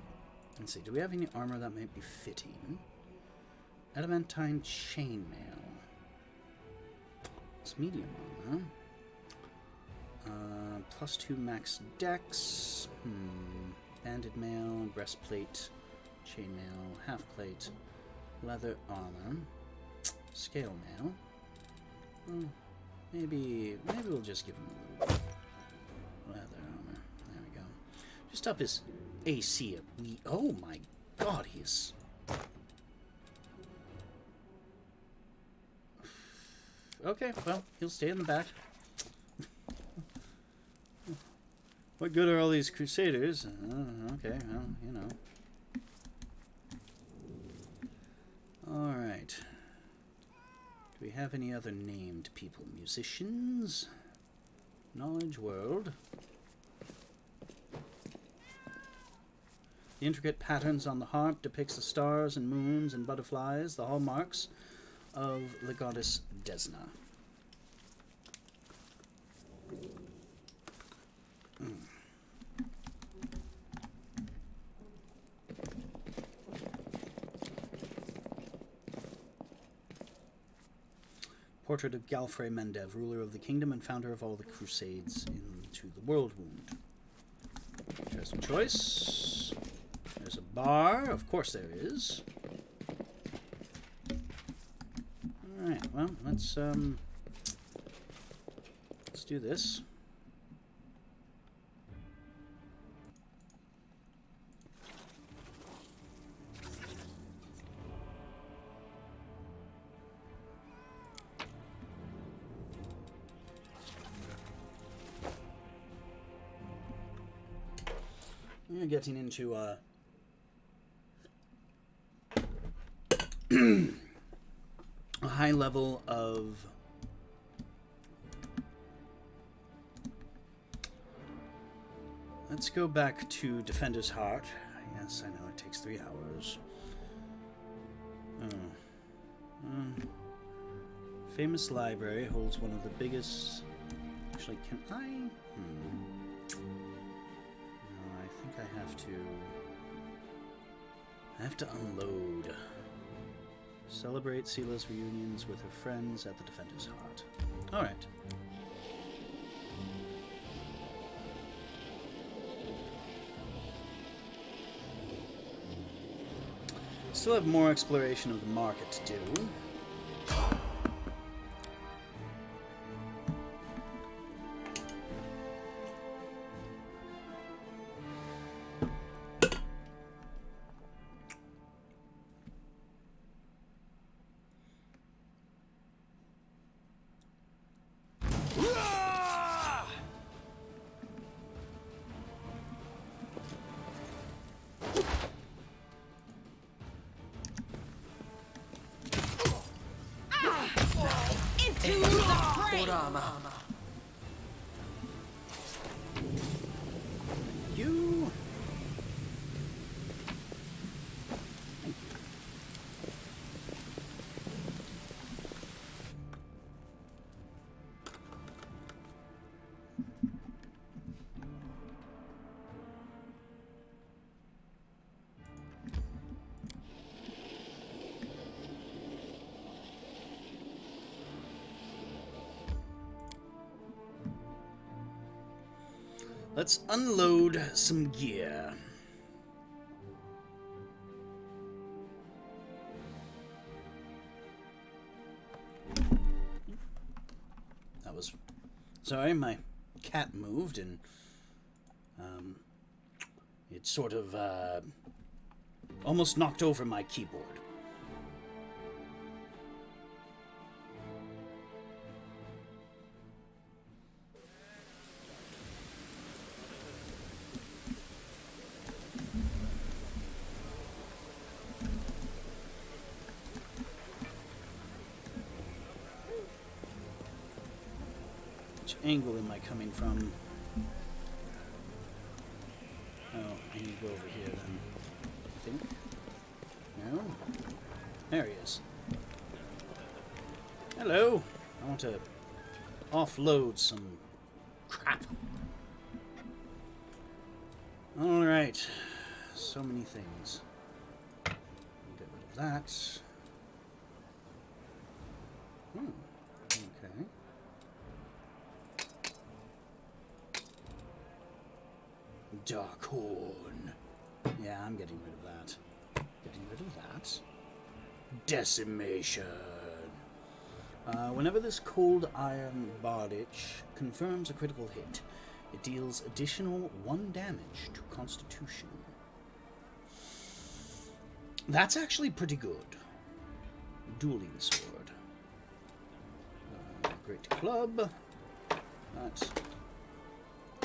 Let's see, do we have any armor that might be fitting? Adamantine chainmail. It's medium armor. +2 max dex. Banded mail, breastplate, chainmail, half plate, leather armor, scale mail. Maybe we'll just give him a little leather armor. There we go. Just up his AC. Oh my god, he's... Okay, well, he'll stay in the back. What good are all these Crusaders? Okay, well, you know. Alright. Do we have any other named people? Musicians? Knowledge world. The intricate patterns on the harp depicts the stars and moons and butterflies, the hallmarks of the goddess Desna. Portrait of Galfrey Mendev, ruler of the kingdom and founder of all the crusades into the world wound. Interesting choice. There's a bar. Of course there is. Alright, well, let's do this. we're getting into a high level of let's go back to Defender's Heart. Yes, I know it takes 3 hours. Famous library holds one of the biggest. Actually, can I? No, I think I have to unload. Celebrate Sela's reunions with her friends at the Defender's Heart. Alright. Still have more exploration of the market to do. You. Let's unload some gear. That was... Sorry, my cat moved and it sort of almost knocked over my keyboard. Angle am I coming from? Oh, I need to go over here then. I think. No? There he is. Hello! I want to offload some crap. Alright. So many things. Get rid of that. Okay. Dark Horn. Yeah, I'm getting rid of that. Getting rid of that. Decimation. Whenever this cold iron bardage confirms a critical hit, it deals additional 1 damage to Constitution. That's actually pretty good. Dueling sword. Great club. That's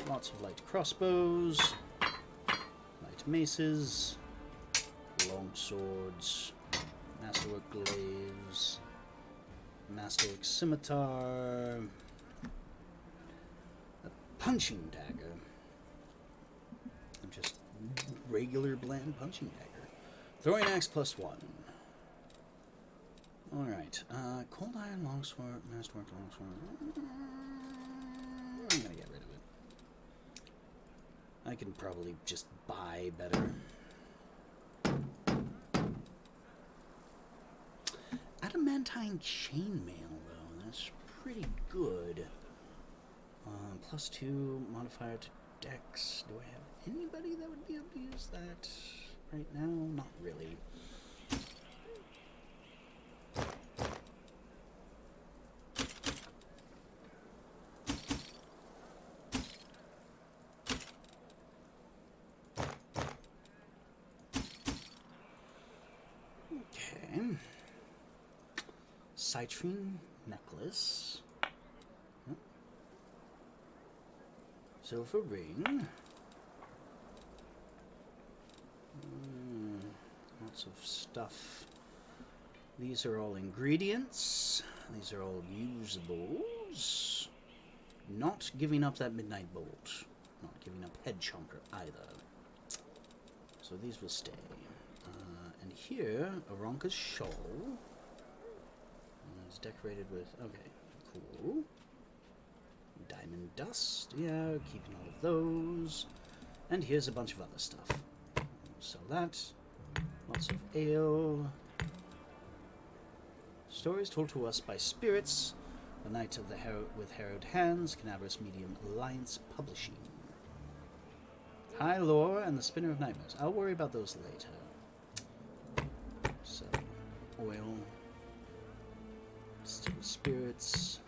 lots of light crossbows, light maces, long swords, masterwork glaives, masterwork scimitar, a punching dagger, and just regular bland punching dagger. Throwing axe +1. Alright, cold iron longsword, masterwork longsword. I'm gonna get rid of it. I can probably just buy better. Adamantine chainmail, though. That's pretty good. +2 modifier to dex. Do I have anybody that would be able to use that right now? Not really. Citrine Necklace. Silver ring. lots of stuff. These are all ingredients. These are all usables. Not giving up that midnight bolt. Not giving up head chonker either. So these will stay. And here, Aronka's shawl. It's decorated with... Okay, cool. Diamond dust. Yeah, keeping all of those. And here's a bunch of other stuff. Sell that. Lots of ale. Stories told to us by spirits. The Knight of the with Harrowed Hands. Canaverous Medium Alliance Publishing. High Lore and the Spinner of Nightmares. I'll worry about those later. So, oil. Still spirits.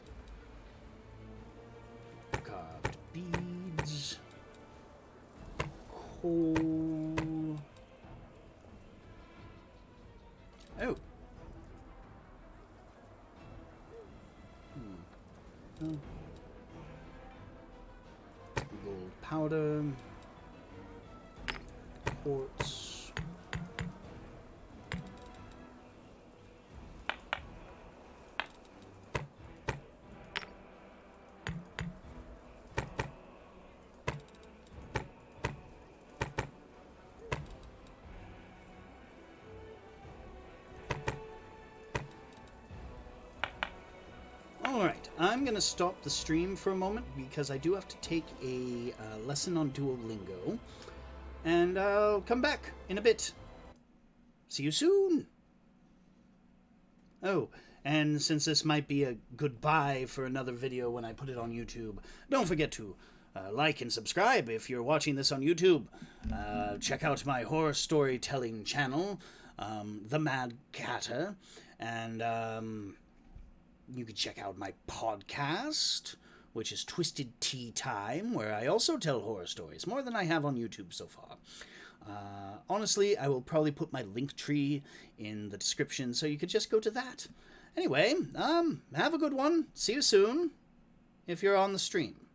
Carved beads. Coal. Oh. Oh. Gold powder. Quartz. Alright, I'm going to stop the stream for a moment because I do have to take a lesson on Duolingo. And I'll come back in a bit. See you soon. Oh, and since this might be a goodbye for another video when I put it on YouTube, don't forget to like and subscribe if you're watching this on YouTube. Check out my horror storytelling channel, The Mad Catter, and you can check out my podcast, which is Twisted Tea Time, where I also tell horror stories, more than I have on YouTube so far. Honestly, I will probably put my link tree in the description, so you could just go to that. Anyway, have a good one. See you soon, if you're on the stream.